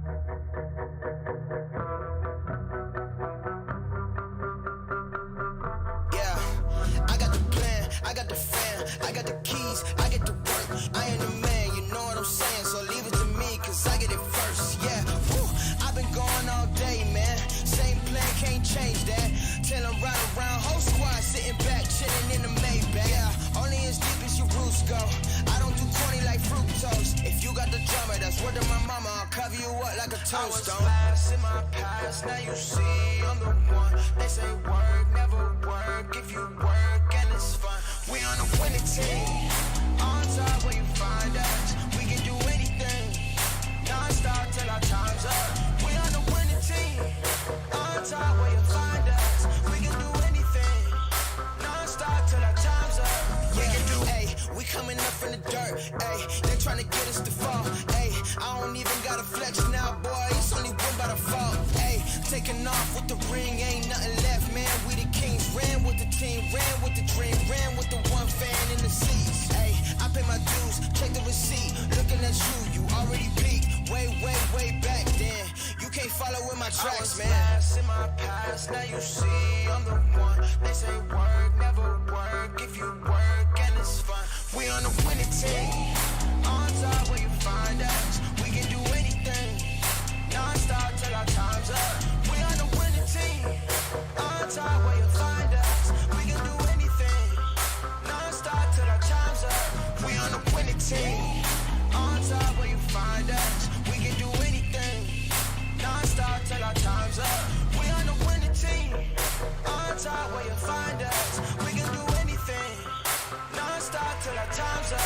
I got the plan, I got the fam, I got the keys, I get the work. I am the man, you know what I'm saying, so leave it to me, cause I get it first, yeah. Woo. I've been going all day, man, same plan, can't change that. Till I'm riding around, whole squad sitting back, chilling in the Maybach. Yeah, only as deep as your roots go. I don't do corny like fructose. If you got the drummer, that's word to my mama, I'll cover you up like a toast. I was fast in my past, now you see I'm the one. They say work, never work, if you work and it's fun. We on a winning team, on top where you find us. We can do anything, non-stop till our time's up. We on a winning team, on top where you find us. We can do anything, non-stop till our time's up. We can do, ayy, we coming up from the dirt, ayy. They tryna get us to fall, ayy. I don't even gotta flex now, boy, it's only win by default, ayy. Taking off with the ring, ain't nothing left, man. We the kings, ran with the team, ran with the dream, ran with the one fan in the seats, ayy. I pay my dues, check the receipt, looking at you already peaked, way back then. You can't follow with my tracks, man. I was fast in my past, now you see I'm the one. They say work, never work, if you work and it's fun. We on a winning team, on top where you find us. We can do anything, non-stop till our time's up. We on a winning team, on top where you find us. We can do anything, non-stop till our time's up. We on a winning team, on top where you find us. We can do anything, non-stop till our time's up. We on a winning team, on top where you find us. We can do anything, non-stop till our time's up.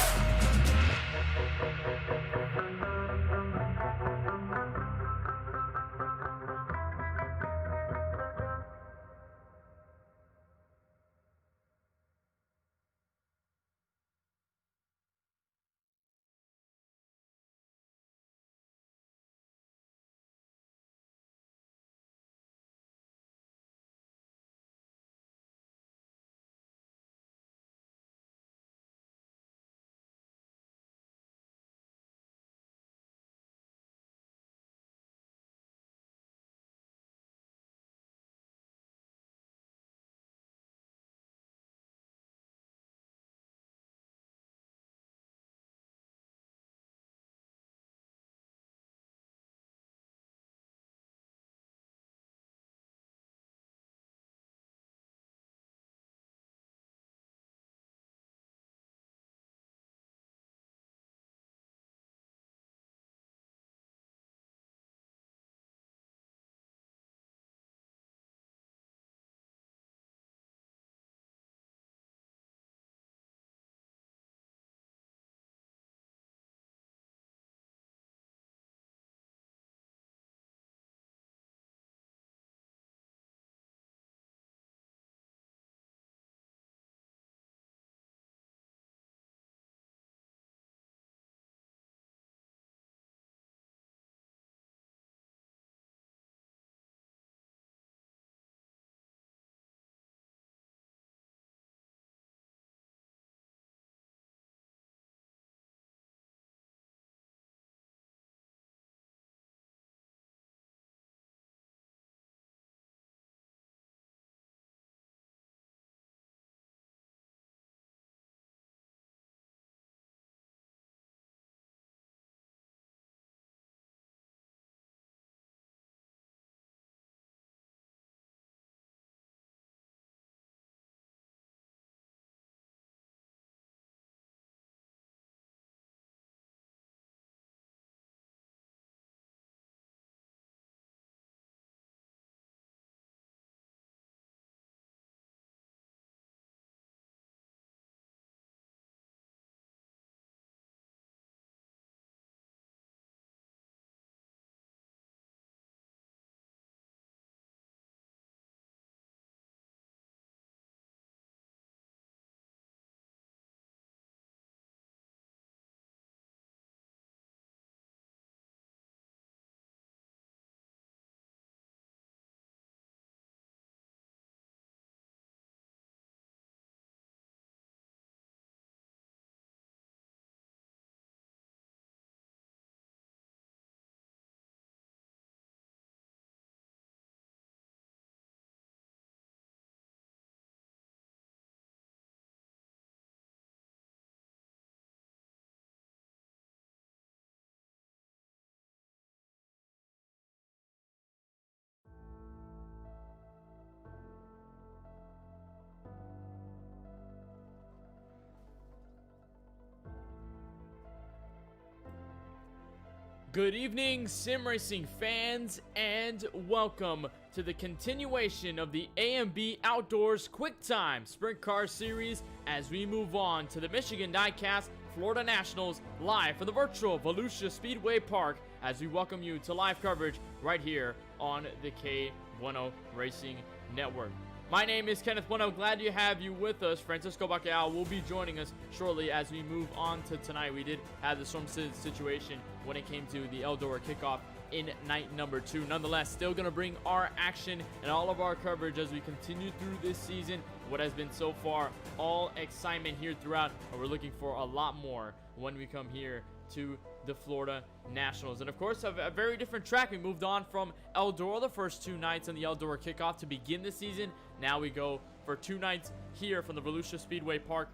Good evening, sim racing fans, and welcome to the continuation of the AMB Outdoors QuickTime Sprint Car Series as we move on to the Michigan Diecast Florida Nationals live from the virtual Volusia Speedway Park as we welcome you to live coverage right here on the KBueno Racing Network. My name is Kenneth Bueno. Glad to have you with us. Francisco Bacalao will be joining us shortly as we move on to tonight. We did have the storm situation when it came to the Eldora kickoff in night number 2. Nonetheless, still going to bring our action and all of our coverage as we continue through this season. What has been so far all excitement here throughout, and we're looking for a lot more when we come here to the Florida Nationals. And of course, a very different track. We moved on from Eldora the first 2 nights on the Eldora kickoff to begin the season. Now we go for 2 nights here from the Volusia Speedway Park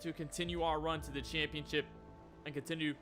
to continue our run to the championship and continue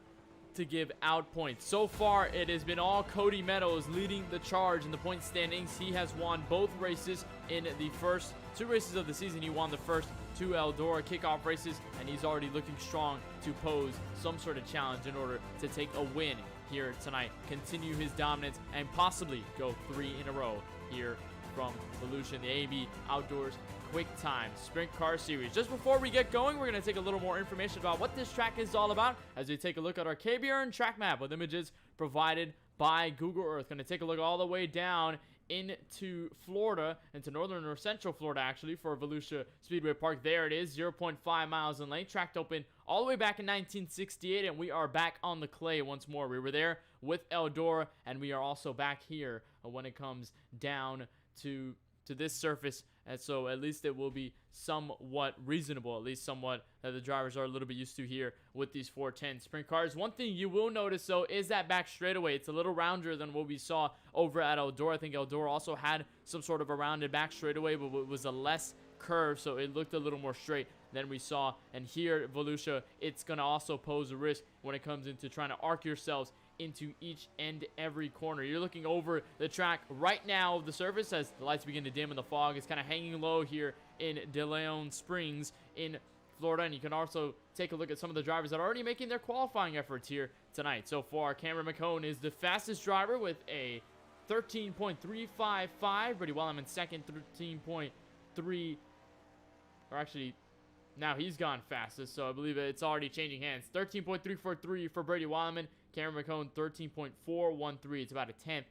to give out points. So far, it has been all Cody Meadows leading the charge in the point standings. He has won both races in the first 2 races of the season. He won the first 2 Eldora kickoff races, and he's already looking strong to pose some sort of challenge in order to take a win here tonight, continue his dominance, and possibly go 3 in a row here from Volusia in the AMB Outdoors QuickTime Sprint Car Series. Just before we get going, we're going to take a little more information about what this track is all about as we take a look at our KBRN Track Map with images provided by Google Earth. Going to take a look all the way down into Florida, into northern or central Florida actually, for Volusia Speedway Park. There it is, 0.5 miles in length, tracked open all the way back in 1968, and we are back on the clay once more. We were there with Eldora, and we are also back here when it comes down to this surface, and so at least it will be somewhat reasonable, at least somewhat that the drivers are a little bit used to here with these 410 sprint cars. One thing you will notice though is that back straightaway. It's a little rounder than what we saw over at Eldora. I think Eldora also had some sort of a rounded back straightaway, but it was a less curve, so it looked a little more straight than we saw. And here at Volusia, it's going to also pose a risk when it comes into trying to arc yourselves into each and every corner. You're looking over the track right now of the surface as the lights begin to dim and the fog is kind of hanging low here in De Leon Springs in Florida. And you can also take a look at some of the drivers that are already making their qualifying efforts here tonight. So far, Cameron McCone is the fastest driver with a 13.355. Brady Wellman second, 13.3, or actually, now he's gone fastest, so I believe it's already changing hands. 13.343 for Brady Wildman. Cameron McCone, 13.413. It's about a tenth,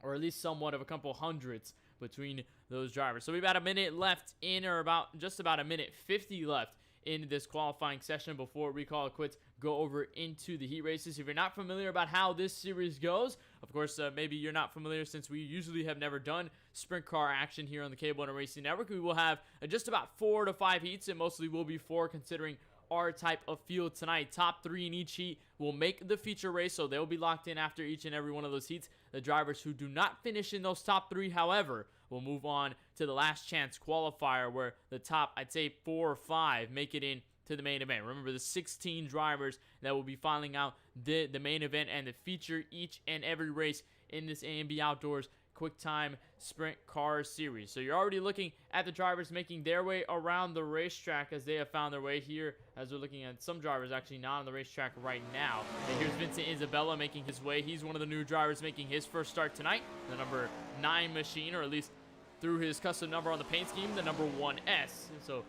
or at least somewhat of a couple hundredths between those drivers. So we have about a minute left in, or about just about a minute 50 left in this qualifying session before we call it quits, go over into the heat races. If you're not familiar about how this series goes, of course, maybe you're not familiar since we usually have never done sprint car action here on the KBueno Racing Network. We will have just about 4 to 5 heats, and mostly will be 4 considering our type of field tonight. Top 3 in each heat will make the feature race, so they'll be locked in after each and every one of those heats. The drivers who do not finish in those top 3, however, will move on to the last chance qualifier, where the top, I'd say 4 or 5, make it in to the main event. Remember, the 16 drivers that will be filing out the main event and the feature each and every race in this AMB Outdoors QuickTime Sprint Car Series. So you're already looking at the drivers making their way around the racetrack as they have found their way here, as we're looking at some drivers actually not on the racetrack right now. And here's Vincent Isabella making his way. He's one of the new drivers making his first start tonight. The number 9 machine, or at least through his custom number on the paint scheme, the number 1S. So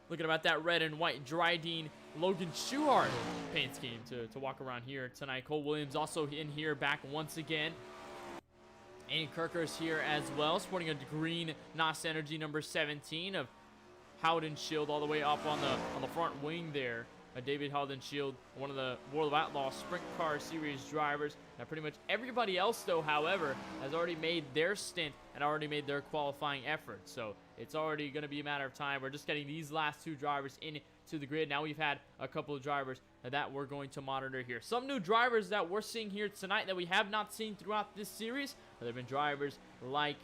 looking about that red and white Dryden Logan Schuhart paint scheme to walk around here tonight. Cole Williams also in here back once again. Andy Kirker's here as well, sporting a green NOS Energy number 17 of Howden Shield all the way up on the front wing there. David Howden Shield, one of the World of Outlaw Sprint Car Series drivers. Now pretty much everybody else though, however, has already made their stint and already made their qualifying effort. So it's already going to be a matter of time. We're just getting these last 2 drivers into the grid. Now we've had a couple of drivers that we're going to monitor here. Some new drivers that we're seeing here tonight that we have not seen throughout this series. There have been drivers like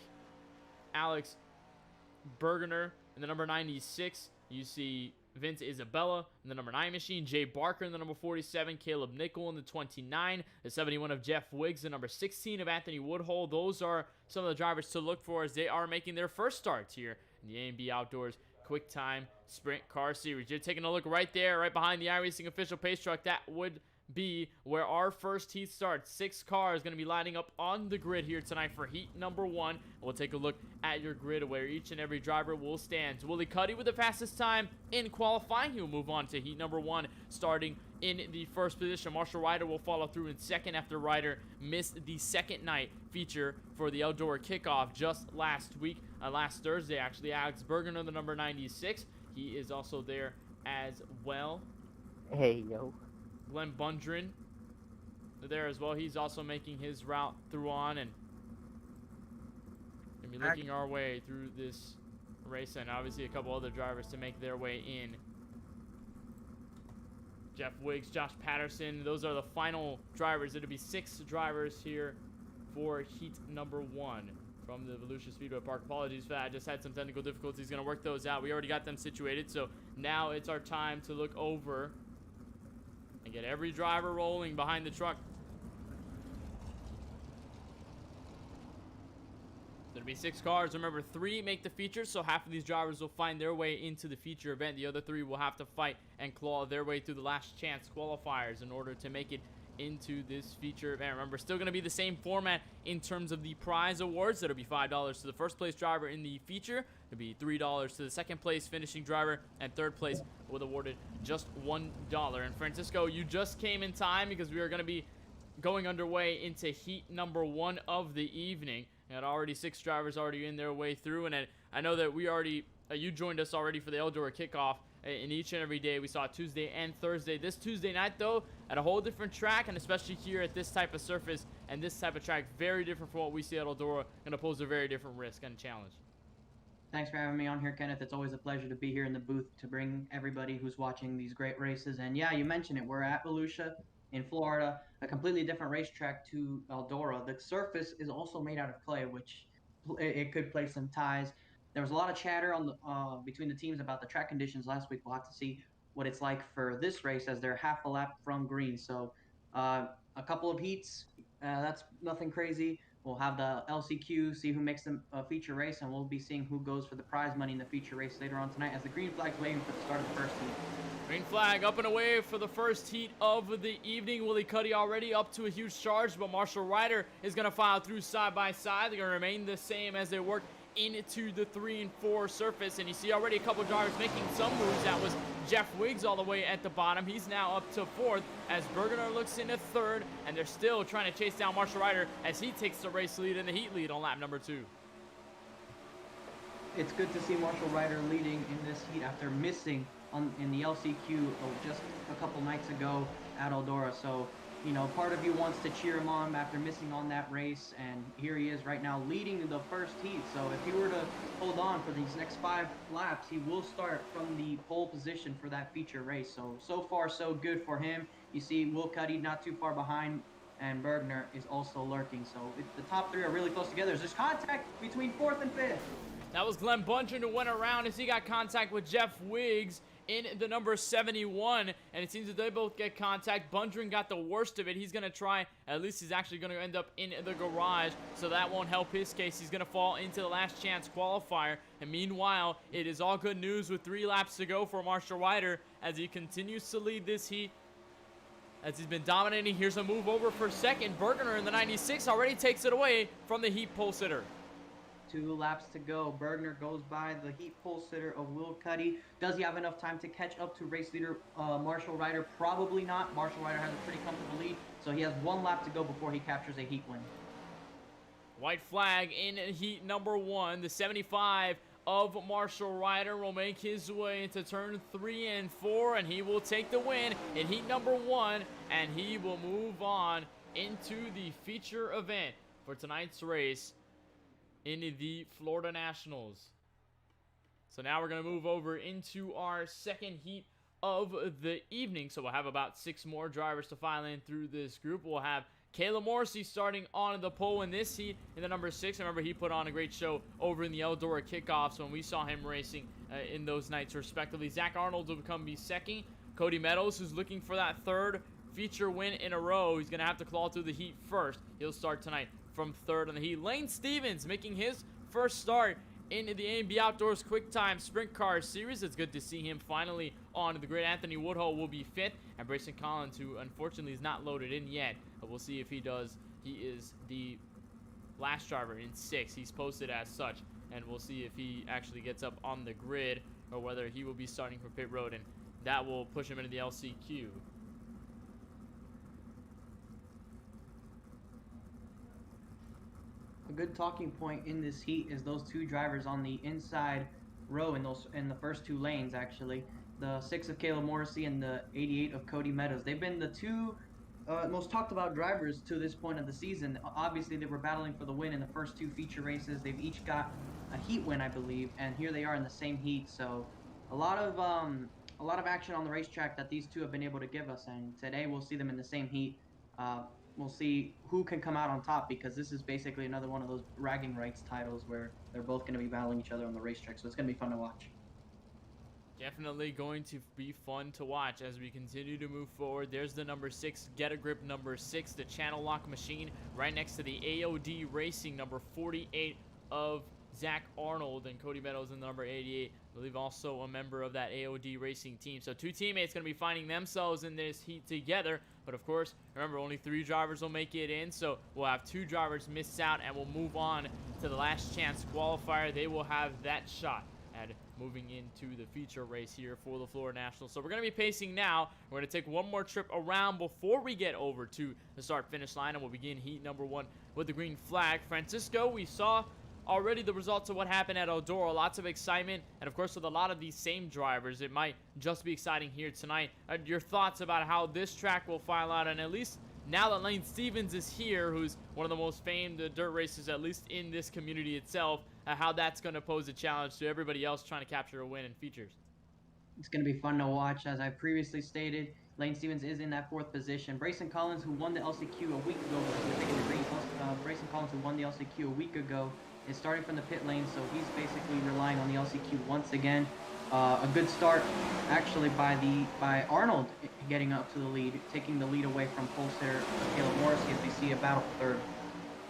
Alex Bergener in the number 96. You see Vince Isabella in the number 9 machine, Jay Barker in the number 47, Caleb Nickel in the 29, the 71 of Jeff Wiggs, the number 16 of Anthony Woodhull. Those are some of the drivers to look for as they are making their first starts here in the AMB Outdoors QuickTime Sprint Car Series. You're taking a look right there, right behind the iRacing official pace truck. That would be where our first heat starts. 6 cars going to be lining up on the grid here tonight for heat number 1. We'll take a look at your grid where each and every driver will stand. Willie Cuddy with the fastest time in qualifying. He will move on to heat number 1 starting in the first position. Marshall Ryder will follow through in second after Ryder missed the second night feature for the outdoor kickoff just last Thursday actually. Alex Bergener, the number 96, he is also there as well. Hey, yo. Glenn Bundren there as well. He's also making his route through on, and gonna be looking our way through this race, and obviously a couple other drivers to make their way in. Jeff Wiggs, Josh Patterson, those are the final drivers. It'll be 6 drivers here for heat number 1 from the Volusia Speedway Park. Apologies for that. I just had some technical difficulties. Going to work those out. We already got them situated, so now it's our time to look over and get every driver rolling behind the truck. There'll be 6 cars. Remember, 3 make the feature, so half of these drivers will find their way into the feature event. The other 3 will have to fight and claw their way through the last chance qualifiers in order to make it into this feature event. Remember, still going to be the same format in terms of the prize awards. That'll be $5 to the first place driver in the feature. It'll be $3 to the second place finishing driver, and third place was awarded just $1. And Francisco, you just came in time because we are going to be going underway into heat number 1 of the evening. And already 6 drivers already in their way through, and I know that we already you joined us already for the Eldora kickoff in each and every day. We saw Tuesday and Thursday. This Tuesday night, though, at a whole different track, and especially here at this type of surface and this type of track, very different from what we see at Eldora. Going to pose a very different risk and challenge. Thanks for having me on here, Kenneth. It's always a pleasure to be here in the booth to bring everybody who's watching these great races. And yeah, you mentioned it. We're at Volusia in Florida, a completely different racetrack to Eldora. The surface is also made out of clay, which it could play some ties. There was a lot of chatter on the between the teams about the track conditions last week. We'll have to see what it's like for this race as they're half a lap from green. So a couple of heats, that's nothing crazy. We'll have the LCQ, see who makes the feature race, and we'll be seeing who goes for the prize money in the feature race later on tonight as the green flag's waving for the start of the first heat. Green flag up and away for the first heat of the evening. Willie Cuddy already up to a huge charge, but Marshall Ryder is going to file through side by side. They're going to remain the same as they work into the 3 and 4 surface, and you see already a couple drivers making some moves. That was Jeff Wiggs all the way at the bottom. He's now up to 4th as Bergener looks into 3rd, and they're still trying to chase down Marshall Ryder as he takes the race lead and the heat lead on lap number 2. It's good to see Marshall Ryder leading in this heat after missing in the LCQ just a couple nights ago at Eldora. So, you know, part of you wants to cheer him on after missing on that race, and here he is right now leading the first heat. So if he were to hold on for these next 5 laps, he will start from the pole position for that feature race. So far so good for him. You see Will Cuddy not too far behind, and Bergener is also lurking. So the top 3 are really close together. There's contact between 4th and 5th. That was Glenn Bundren who went around as he got contact with Jeff Wiggs in the number 71, and it seems that they both get contact. Bundren got the worst of it. He's going to try, at least he's actually going to end up in the garage, so that won't help his case. He's going to fall into the last chance qualifier, and meanwhile, it is all good news with 3 laps to go for Marshall Ryder as he continues to lead this heat. As he's been dominating, here's a move over for second. Bergener in the 96 already takes it away from the heat pole sitter. 2 laps to go. Bergener goes by the heat pole sitter of Will Cuddy. Does he have enough time to catch up to race leader Marshall Ryder? Probably not. Marshall Ryder has a pretty comfortable lead, so he has 1 lap to go before he captures a heat win. White flag in heat number 1. The 75 of Marshall Ryder will make his way into turn 3 and 4, and he will take the win in heat number 1, and he will move on into the feature event for tonight's race in the Florida Nationals. So now we're going to move over into our second heat of the evening. So we'll have about 6 more drivers to file in through this group. We'll have Caleb Morrissey starting on the pole in this heat in the number 6. Remember, he put on a great show over in the Eldora kickoffs when we saw him racing in those nights respectively. Zach Arnold will become the second. Cody Meadows, who's looking for that 3rd feature win in a row. He's going to have to claw through the heat first. He'll start tonight from 3rd on the heat. Lane Stevens making his first start in the A&B Outdoors QuickTime Sprint Car Series. It's good to see him finally on the grid. Anthony Woodhull will be 5th, and Brayson Collins, who unfortunately is not loaded in yet, but we'll see if he does. He is the last driver in 6th. He's posted as such, and we'll see if he actually gets up on the grid or whether he will be starting from pit road, and that will push him into the LCQ. A good talking point in this heat is those two drivers on the inside row in the first 2 lanes, actually. The 6 of Caleb Morrissey and the 88 of Cody Meadows. They've been the 2 most talked about drivers to this point of the season. Obviously, they were battling for the win in the first 2 feature races. They've each got a heat win, I believe, and here they are in the same heat. So a lot of action on the racetrack that these 2 have been able to give us, and today we'll see them in the same heat. We'll see who can come out on top, because this is basically another one of those bragging rights titles where they're both going to be battling each other on the racetrack. So it's going to be fun to watch. Definitely going to be fun to watch as we continue to move forward. There's the number 6, Get a Grip number 6, the channel lock machine, right next to the AOD Racing number 48 of Zach Arnold, and Cody Meadows in the number 88. I believe also a member of that AOD Racing team. So 2 teammates going to be finding themselves in this heat together. But of course, remember, only 3 drivers will make it in. So we'll have 2 drivers miss out, and we'll move on to the last chance qualifier. They will have that shot at moving into the feature race here for the Florida Nationals. So we're going to be pacing now. We're going to take one more trip around before we get over to the start-finish line, and we'll begin heat number 1 with the green flag. Francisco, we saw already the results of what happened at Eldora. Lots of excitement, and of course with a lot of these same drivers, it might just be exciting here tonight. Your thoughts about how this track will file out, and at least now that Lane Stevens is here, who's one of the most famed dirt racers, at least in this community itself, how that's going to pose a challenge to everybody else trying to capture a win in features. It's going to be fun to watch. As I previously stated, Lane Stevens is in that 4th position. Brayson Collins, who won the LCQ a week ago, Brayson Collins, who won the LCQ a week ago, is starting from the pit lane, so he's basically relying on the LCQ once again. A good start, actually, by Arnold getting up to the lead, taking the lead away from pole sitter Caleb Morrissey, as we see a battle for 3rd.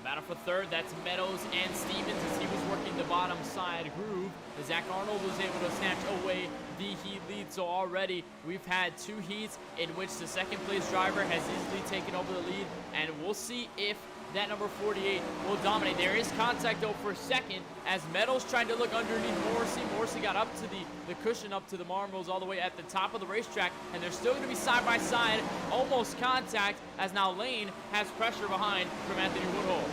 Battle for 3rd, that's Meadows and Stevens as he was working the bottom side groove. Zach Arnold was able to snatch away the heat lead. So already we've had 2 heats in which the 2nd place driver has easily taken over the lead, and we'll see if that number 48 will dominate. There is contact though for 2nd as Meadows tried to look underneath Morrissey. Morrissey got up to the cushion, up to the marbles all the way at the top of the racetrack, and they're still going to be side by side, almost contact, as now Lane has pressure behind from Anthony Woodhull.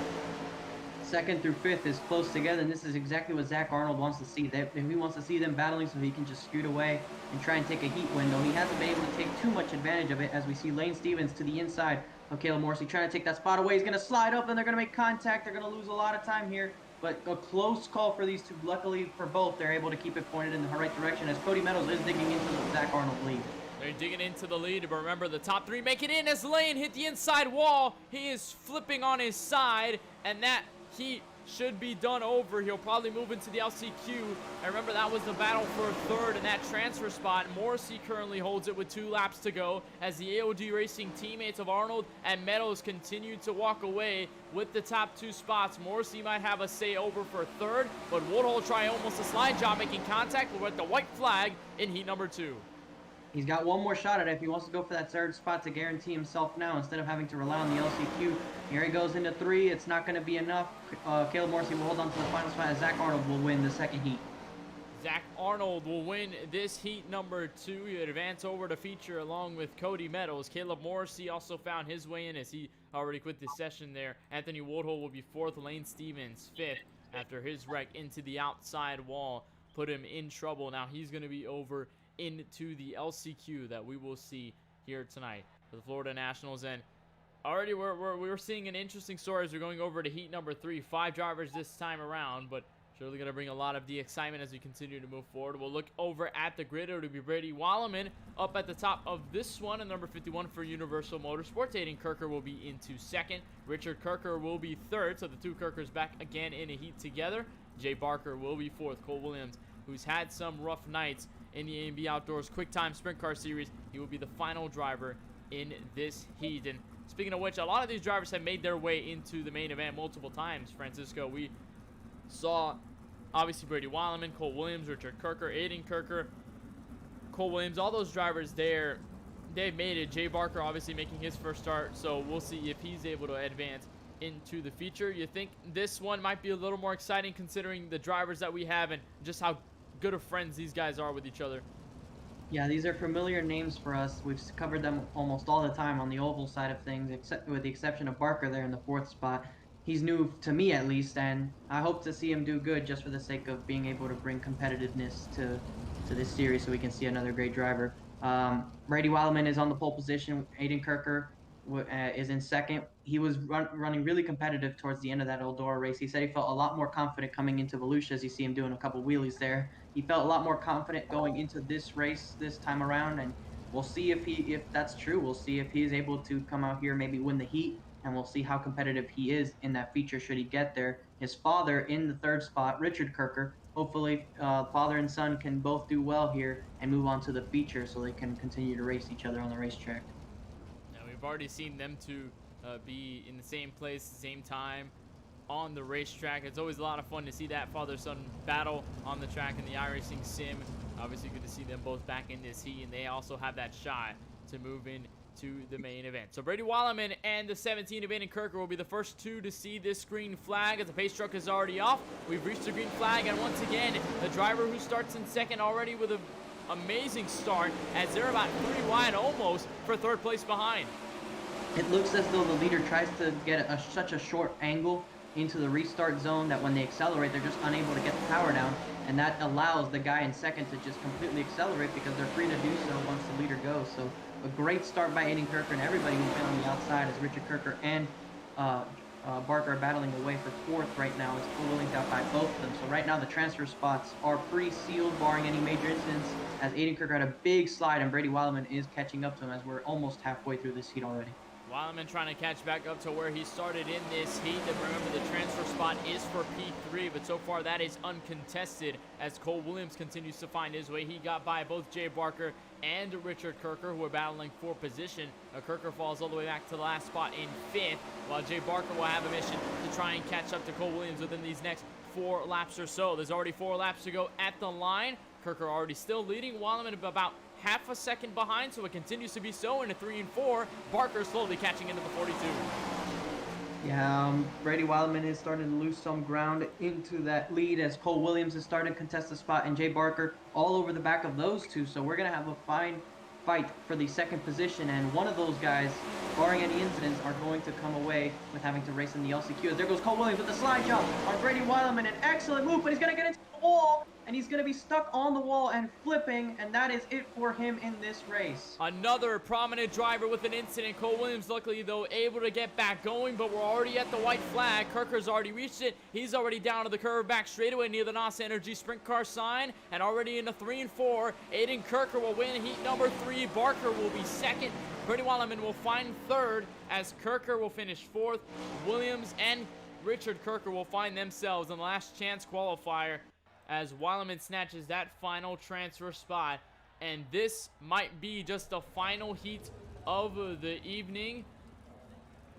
2nd through 5th is close together, and this is exactly what Zach Arnold wants to see. He wants to see them battling so he can just scoot away and try and take a heat window. He hasn't been able to take too much advantage of it, as we see Lane Stevens to the inside of Caleb Morrissey trying to take that spot away. He's going to slide up, and they're going to make contact. They're going to lose a lot of time here, but a close call for these 2. Luckily for both, they're able to keep it pointed in the right direction as Cody Meadows is digging into the Zach Arnold lead. They're digging into the lead, but remember, the top 3 make it in as Lane hit the inside wall. He is flipping on his side, and that heat should be done over. He'll probably move into the LCQ. And remember, that was the battle for 3rd in that transfer spot. Morrissey currently holds it with 2 laps to go as the AOD Racing teammates of Arnold and Meadows continue to walk away with the top 2 spots. Morrissey might have a say over for 3rd, but Woodhull try almost a slide job making contact. We're at the white flag in heat number 2. He's got one more shot at it if he wants to go for that 3rd spot to guarantee himself now instead of having to rely on the LCQ. Here he goes into 3. It's not going to be enough. Caleb Morrissey will hold on to the final spot as Zach Arnold will win the 2nd heat. Zach Arnold will win this heat number 2. He would advance over to feature along with Cody Meadows. Caleb Morrissey also found his way in as he already quit the session there. Anthony Woodhull will be 4th. Lane Stevens 5th after his wreck into the outside wall put him in trouble. Now he's going to be over into the LCQ that we will see here tonight for the Florida Nationals. And already we're seeing an interesting story as we're going over to heat number 3. 5 drivers this time around, but surely going to bring a lot of the excitement as we continue to move forward. We'll look over at the grid. It'll be Brady Wallerman up at the top of this one, and number 51 for Universal Motorsports. Aiden Kirker will be into 2nd. Richard Kirker will be 3rd, so the 2 Kirkers back again in a heat together. Jay Barker will be 4th. Cole Williams, who's had some rough nights in the A&B Outdoors QuickTime Sprint Car Series, he will be the final driver in this heat. And speaking of which, a lot of these drivers have made their way into the main event multiple times. Francisco, we saw obviously Brady Weileman, Cole Williams, Richard Kirker, Aiden Kirker, Cole Williams, all those drivers there, they've made it. Jay Barker obviously making his first start, so we'll see if he's able to advance into the feature. You think this one might be a little more exciting considering the drivers that we have and just how good of friends these guys are with each other? Yeah, these are familiar names for us. We've covered them almost all the time on the oval side of things, except with the exception of Barker there in the 4th spot. He's new to me at least, and I hope to see him do good just for the sake of being able to bring competitiveness to this series so we can see another great driver. Brady Weileman is on the pole position. Aiden Kirker is in second. He was running really competitive towards the end of that Eldora race. He said he felt a lot more confident coming into Volusia, as you see him doing a couple wheelies there. He felt a lot more confident going into this race this time around, and we'll see if that's true. We'll see if he's able to come out here, maybe win the heat, and we'll see how competitive he is in that feature should he get there. His father in the 3rd spot, Richard Kirker. Hopefully, father and son can both do well here and move on to the feature so they can continue to race each other on the racetrack. Now, we've already seen them two be in the same place, same time on the racetrack. It's always a lot of fun to see that father-son battle on the track in the iRacing sim. Obviously, good to see them both back in this heat, and they also have that shot to move in to the main event. So Brady Weileman and the 17 of Aiden Kirker will be the first two to see this green flag as the pace truck is already off. We've reached the green flag, and once again, the driver who starts in second already with an amazing start as they're about 3 wide almost for 3rd place behind. It looks as though the leader tries to get such a short angle into the restart zone that when they accelerate, they're just unable to get the power down, and that allows the guy in second to just completely accelerate because they're free to do so once the leader goes. So a great start by Aiden Kirker and everybody who's been on the outside as Richard Kirker and Barker are battling away for 4th right now as Cole Williams out by both of them. So right now the transfer spots are pretty sealed barring any major incidents as Aiden Kirker had a big slide and Brady Weileman is catching up to him as we're almost halfway through this heat already. Weileman trying to catch back up to where he started in this heat. And remember, the transfer spot is for P3, but so far that is uncontested as Cole Williams continues to find his way. He got by both Jay Barker and Richard Kirker, who are battling for position. Kirker falls all the way back to the last spot in 5th, while Jay Barker will have a mission to try and catch up to Cole Williams within these next 4 laps or so. There's already 4 laps to go at the line. Kirker already still leading. Weileman about half a second behind, so it continues to be so into 3 and 4. Barker slowly catching into the 42. Yeah, Brady Weileman is starting to lose some ground into that lead as Cole Williams is starting to contest the spot and Jay Barker all over the back of those two. So we're going to have a fine fight for the second position, and one of those guys, barring any incidents, are going to come away with having to race in the LCQ. As there goes Cole Williams with the slide jump on Brady Weileman, an excellent move, but he's going to get into the wall, and he's going to be stuck on the wall and flipping, and that is it for him in this race. Another prominent driver with an incident. Cole Williams, luckily, though, able to get back going, but we're already at the white flag. Kirker's already reached it. He's already down to the curve back straightaway near the NOS Energy sprint car sign, and already into 3 and 4. Aiden Kirker will win heat number 3. Barker will be second. Brady Weileman will find 3rd as Kirker will finish 4th. Williams and Richard Kirker will find themselves in the last chance qualifier as Weileman snatches that final transfer spot. And this might be just the final heat of the evening,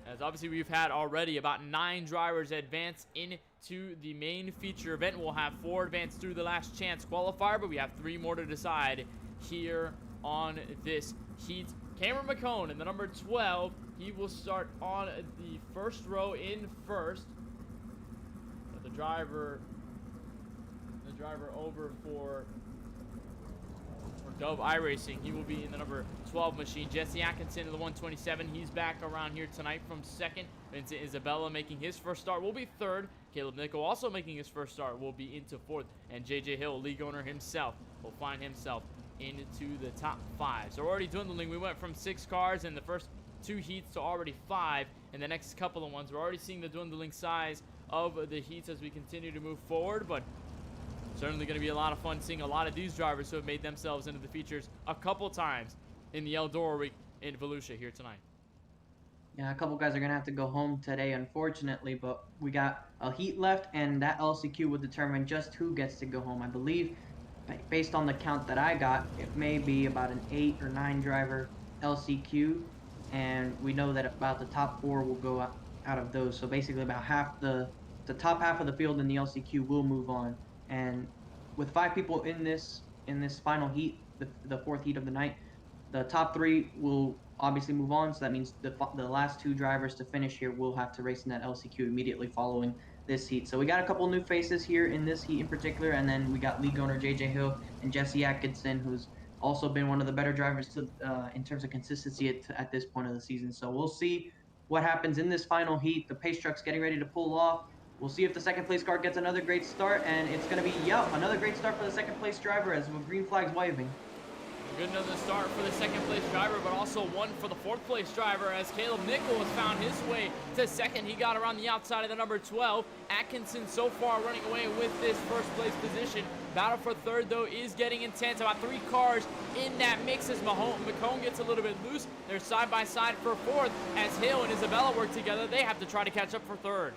as obviously we've had already about 9 drivers advance into the main feature event. We'll have 4 advance through the last chance qualifier, but we have 3 more to decide here on this heat. Cameron McCone in the number 12, he will start on the first row in first. But the driver over for Dove iRacing, he will be in the number 12 machine. Jesse Atkinson in the 127, he's back around here tonight from second. Vincent Isabella making his first start will be 3rd. Caleb Nickel also making his first start will be into 4th. And JJ Hill, league owner himself, will find himself into the top 5. So we're already dwindling. We went from 6 cars in the first 2 heats to already 5 in the next couple of ones. We're already seeing the dwindling size of the heats as we continue to move forward, but certainly going to be a lot of fun seeing a lot of these drivers who have made themselves into the features a couple times in the Eldora week in Volusia here tonight. Yeah, a couple guys are going to have to go home today, unfortunately, but we got a heat left, and that LCQ will determine just who gets to go home. I believe, based on the count that I got, it may be about an 8 or 9 driver LCQ, and we know that about the top 4 will go out of those. So basically about half the top half of the field in the LCQ will move on. And with 5 people in this final heat, the 4th heat of the night, the top 3 will obviously move on. So that means the last 2 drivers to finish here will have to race in that LCQ immediately following this heat. So we got a couple new faces here in this heat in particular, and then we got league owner JJ Hill and Jesse Atkinson, who's also been one of the better drivers in terms of consistency at this point of the season. So we'll see what happens in this final heat. The pace truck's getting ready to pull off. We'll see if the second place car gets another great start, and it's going to be, another great start for the second place driver as the green flag's waving. Good another start for the second place driver, but also one for the 4th place driver as Caleb Nickel has found his way to second. He got around the outside of the number 12. Atkinson so far running away with this first place position. Battle for 3rd, though, is getting intense. About 3 cars in that mix as McCone gets a little bit loose. They're side by side for 4th as Hill and Isabella work together. They have to try to catch up for 3rd.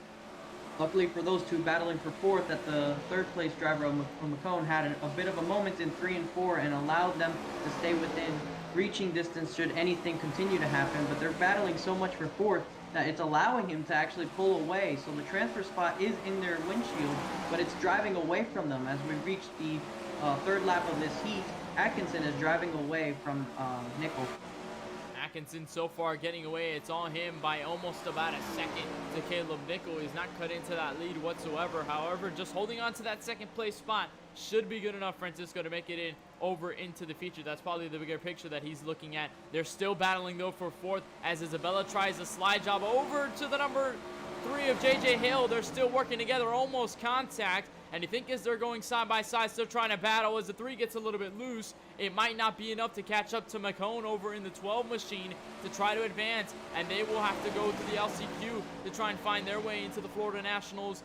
Luckily for those two battling for 4th, that the 3rd place driver of McCone had a bit of a moment in 3 and 4 and allowed them to stay within reaching distance should anything continue to happen. But they're battling so much for 4th that it's allowing him to actually pull away. So the transfer spot is in their windshield, but it's driving away from them. As we reach the 3rd lap of this heat, Atkinson is driving away from Nickel. Atkinson so far getting away. It's on him by almost about a second to Caleb Nickel. He's not cut into that lead whatsoever. However, just holding on to that second place spot should be good enough, Francisco, to make it in over into the feature. That's probably the bigger picture that he's looking at. They're still battling, though, for 4th as Isabella tries a slide job over to the number 3 of JJ Hill. They're still working together, almost contact. And you think as they're going side by side, still trying to battle, as the 3 gets a little bit loose, it might not be enough to catch up to McCone over in the 12 machine to try to advance. And they will have to go to the LCQ to try and find their way into the Florida Nationals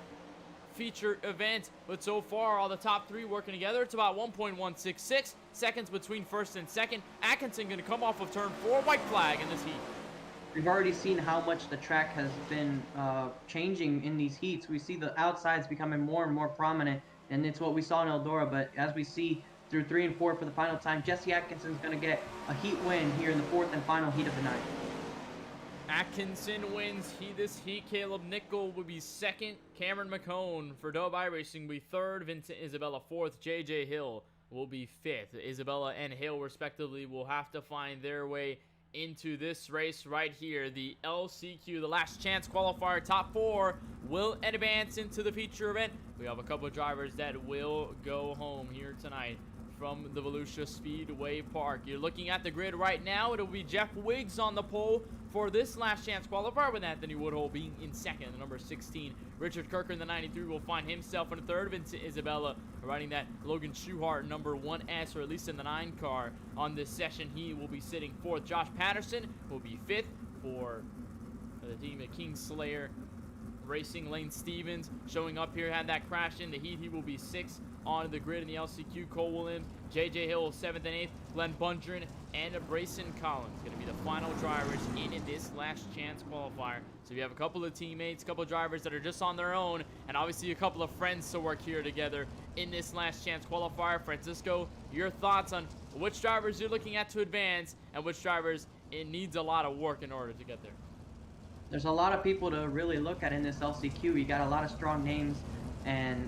feature event. But so far, all the top 3 working together. It's about 1.166 seconds between 1st and 2nd. Atkinson going to come off of turn 4, white flag in this heat. We've already seen how much the track has been changing in these heats. We see the outsides becoming more and more prominent, and it's what we saw in Eldora. But as we see through 3 and 4 for the final time, Jesse Atkinson's going to get a heat win here in the 4th and final heat of the night. Atkinson wins this heat. Caleb Nickel will be 2nd. Cameron McCone for KBueno Racing will be 3rd. Vincent Isabella 4th. JJ Hill will be 5th. Isabella and Hill, respectively, will have to find their way into this race right here, the LCQ, the last chance qualifier. Top 4 will advance into the feature event. We have a couple of drivers that will go home here tonight from the Volusia Speedway Park. You're looking at the grid right now. It'll be Jeff Wiggs on the pole for this last chance qualifier, with Anthony Woodhull being in 2nd, the number 16. Richard Kirker in the 93 will find himself in 3rd. Vincent Isabella riding that Logan Schuhart number 1S, or at least in the 9 car on this session. He will be sitting 4th. Josh Patterson will be 5th for the team of Kingslayer Racing. Lane Stevens showing up here, had that crash in the heat. He will be 6th on the grid in the LCQ. Cole Williams, JJ Hill 7th and 8th. Glenn Bundren and Brayson Collins going to be the final drivers in this last chance qualifier. So you have a couple of teammates, a couple of drivers that are just on their own, and obviously a couple of friends to work here together in this last chance qualifier. Francisco, your thoughts on which drivers you're looking at to advance and which drivers it needs a lot of work in order to get there? There's a lot of people to really look at in this LCQ. You got a lot of strong names, and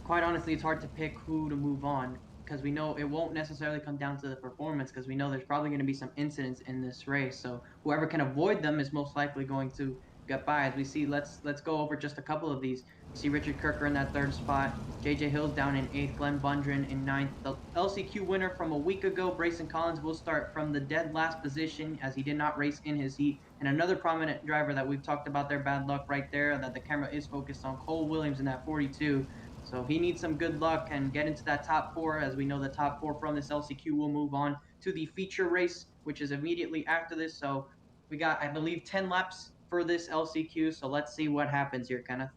quite honestly, it's hard to pick who to move on, because we know it won't necessarily come down to the performance, because we know there's probably going to be some incidents in this race. So whoever can avoid them is most likely going to get by. As we see, let's go over just a couple of these. You see Richard Kirker in that 3rd spot, JJ Hill's down in 8th, Glenn Bundren in 9th. The LCQ winner from a week ago, Brayson Collins, will start from the dead last position, as he did not race in his heat. And another prominent driver that we've talked about their bad luck right there, that the camera is focused on, Cole Williams in that 42. So he needs some good luck and get into that top 4, as we know the top 4 from this LCQ will move on to the feature race, which is immediately after this. So we got, I believe, 10 laps for this LCQ. So let's see what happens here, Kenneth.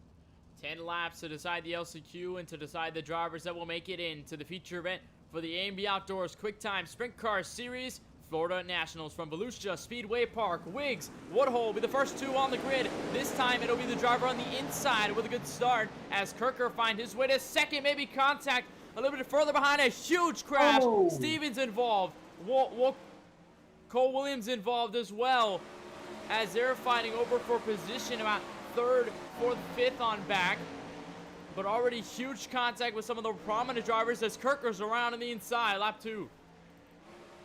10 laps to decide the LCQ and to decide the drivers that will make it into the feature event for the A&B Outdoors QuickTime Sprint Car Series Florida Nationals from Volusia Speedway Park. Wiggs, Woodhull will be the first 2 on the grid. This time it'll be the driver on the inside with a good start, as Kirker find his way to 2nd, maybe contact a little bit further behind. A huge crash. Oh. Stevens involved. Cole Williams involved as well, as they're fighting over for position about 3rd, 4th, 5th on back. but already huge contact with some of the prominent drivers as Kirker's around on the inside, lap 2.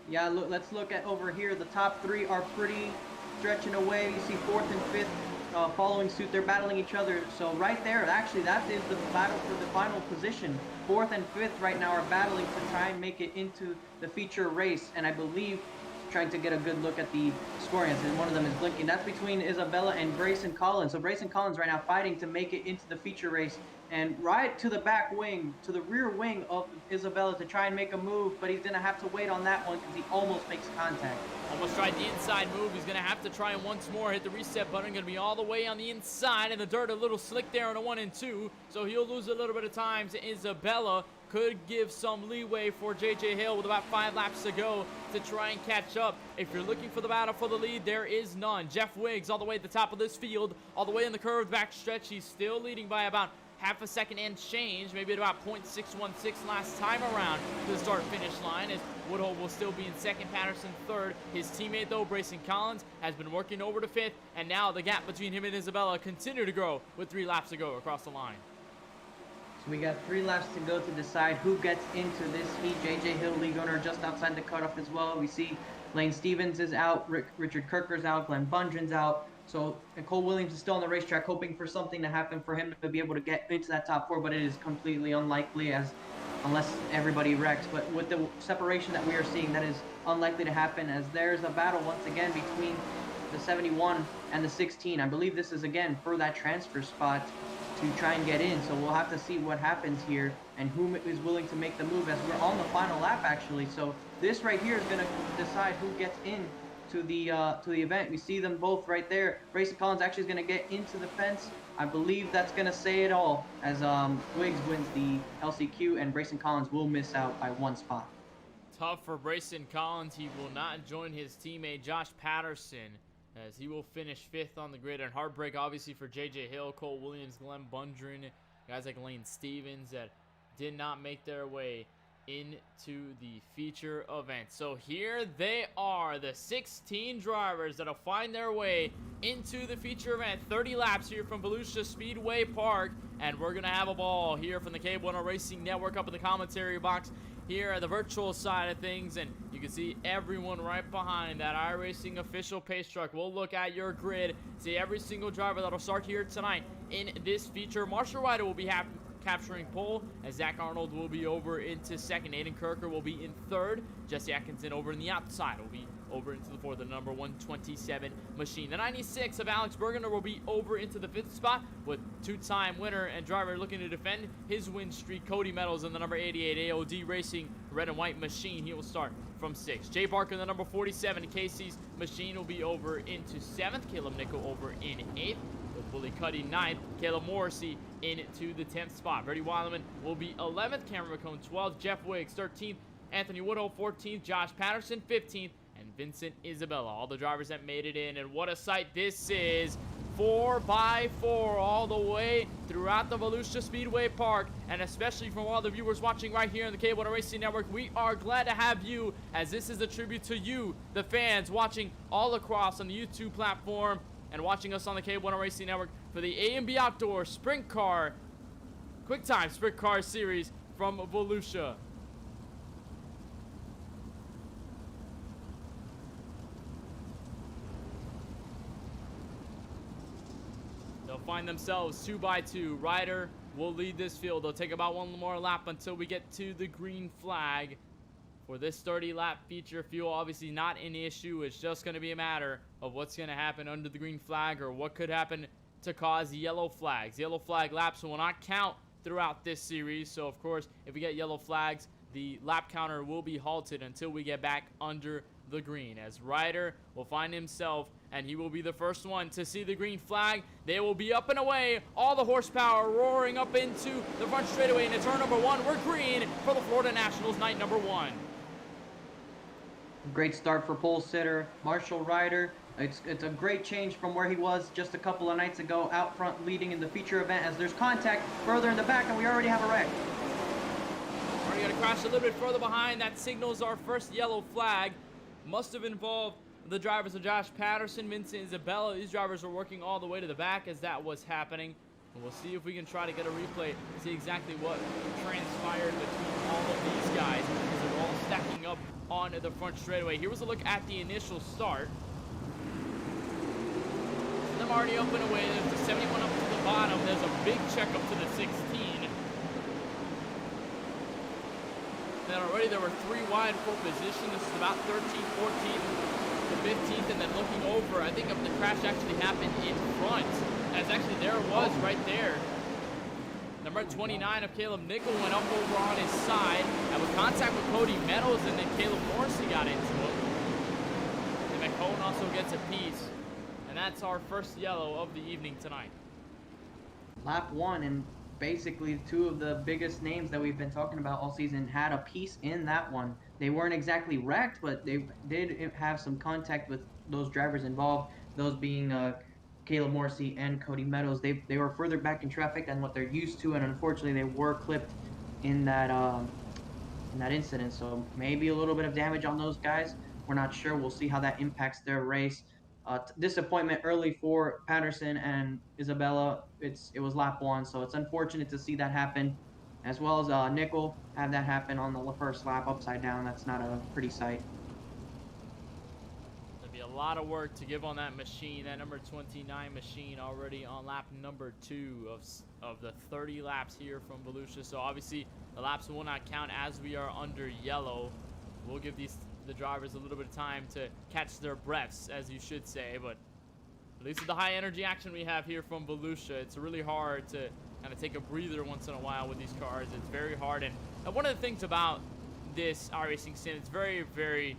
Yeah, look, let's look at over here. The top 3 are pretty stretching away. You see 4th and 5th following suit. They're battling each other. So right there, actually, that is the battle for the final position. 4th and 5th right now are battling to try and make it into the feature race. And I believe trying to get a good look at the scoring, as one of them is blinking. That's between Isabella and Brayson Collins. So Brayson Collins right now fighting to make it into the feature race, and right to the back wing, to the rear wing of Isabella to try and make a move, but he's gonna have to wait on that one because he almost makes contact. Almost tried the inside move. He's gonna have to try and once more hit the reset button. Gonna be all the way on the inside, and the dirt a little slick there on a 1 and 2, so he'll lose a little bit of time to Isabella. Could give some leeway for JJ Hill with about 5 laps to go to try and catch up. If you're looking for the battle for the lead, there is none. Jeff Wiggs all the way at the top of this field, all the way in the curved back stretch. He's still leading by about half a second and change, maybe at about 0.616 last time around to the start-finish line, as Woodhull will still be in second, Patterson third. His teammate, though, Brayson Collins, has been working over to 5th, and now the gap between him and Isabella continue to grow with 3 laps to go across the line. So we got 3 laps to go to decide who gets into this heat. JJ Hill, league owner, just outside the cutoff as well. We see Lane Stevens is out, Richard Kirker's out, Glenn Bundren's out. So Cole Williams is still on the racetrack, hoping for something to happen for him to be able to get into that top 4, but it is completely unlikely unless everybody wrecks. But with the separation that we are seeing, that is unlikely to happen, as there's a battle once again between the 71 and the 16. I believe this is again for that transfer spot to try and get in. So we'll have to see what happens here and who is willing to make the move, as we're on the final lap actually. So this right here is going to decide who gets in to the event. We see them both right there. Brayson Collins actually is going to get into the fence. I believe that's going to say it all, as Wiggs wins the LCQ and Brayson Collins will miss out by 1 spot. Tough for Brayson Collins. He will not join his teammate Josh Patterson, as he will finish 5th on the grid. And heartbreak obviously for JJ Hill, Cole Williams, Glenn Bundren, guys like Lane Stevens that did not make their way into the feature event. So here they are, the 16 drivers that'll find their way into the feature event. 30 laps here from Volusia Speedway Park, and we're gonna have a ball here from the KBueno Racing Network up in the commentary box here at the virtual side of things, and you can see everyone right behind that iRacing official pace truck. We'll look at your grid, see every single driver that'll start here tonight in this feature. Marshall Ryder will be capturing pole, as Zach Arnold will be over into 2nd. Aiden Kirker will be in 3rd. Jesse Atkinson over in the outside will be over into the 4th, the number 127 machine. The 96 of Alex Bergener will be over into the 5th spot, with 2-time winner and driver looking to defend his win streak, Cody Meadows, in the number 88 AOD Racing red and white machine. He will start from 6th. Jay Barker in the number 47 Casey's machine will be over into 7th. Caleb Nickel over in 8th. With Bully Cuddy 9th, Caleb Morrissey into the 10th spot. Brady Weileman will be 11th, Cameron McCone 12th, Jeff Wiggs 13th, Anthony Woodhull 14th, Josh Patterson 15th, and Vincent Isabella. All the drivers that made it in, and what a sight this is. 4x4 all the way throughout the Volusia Speedway Park, and especially from all the viewers watching right here on the KBueno Racing Network, we are glad to have you, as this is a tribute to you, the fans watching all across on the YouTube platform and watching us on the KBueno Racing Network for the A&B Outdoor Sprint Car QuickTime Sprint Car Series from Volusia. They'll find themselves 2x2. Ryder will lead this field. They'll take about 1 more lap until we get to the green flag. For this 30-lap feature, fuel obviously not an issue. It's just going to be a matter of what's going to happen under the green flag, or what could happen to cause yellow flags. Yellow flag laps will not count throughout this series. So, of course, if we get yellow flags, the lap counter will be halted until we get back under the green, as Ryder will find himself, and he will be the first one to see the green flag. They will be up and away, all the horsepower roaring up into the front straightaway into turn number 1. We're green for the Florida Nationals night number 1. Great start for pole sitter Marshall Ryder. It's a great change from where he was just a couple of nights ago, out front leading in the feature event, as there's contact further in the back, and we already have a wreck. Already got to crash a little bit further behind. That signals our first yellow flag. Must have involved the drivers of Josh Patterson, Vincent Isabella. These drivers were working all the way to the back as that was happening. And we'll see if we can try to get a replay to see exactly what transpired between all of these guys as they're all stacking up on the front straightaway. Here was a look at the initial start. So them already up and away. There's the 71 up to the bottom. There's a big check up to the 16. Then already there were 3 wide for position. This is about 13th, 14th, to 15th, and then looking over, I think the crash actually happened in front. As actually there it was right there. Number 29 of Caleb Nickel went up over on his side, and with contact with Cody Meadows, and then Caleb Morrissey got into him. And McCone also gets a piece, and that's our first yellow of the evening tonight. Lap 1, and basically 2 of the biggest names that we've been talking about all season had a piece in that one. They weren't exactly wrecked, but they did have some contact with those drivers involved, those being Caleb Morrissey and Cody Meadows. They were further back in traffic than what they're used to, and unfortunately they were clipped in that incident. So maybe a little bit of damage on those guys. We're not sure. We'll see how that impacts their race. Disappointment early for Patterson and Isabella. It was lap 1, so it's unfortunate to see that happen, as well as Nickel have that happen on the first lap upside down. That's not a pretty sight. There'll be a lot of work to give on that machine, that number 29 machine, already on lap number 2 of the 30 laps here from Volusia. So obviously the laps will not count as we are under yellow. We'll give the drivers a little bit of time to catch their breaths, as you should say, but at least with the high energy action we have here from Volusia, it's really hard to kind of take a breather once in a while with these cars. It's very hard, and one of the things about this iRacing sim, it's very, very,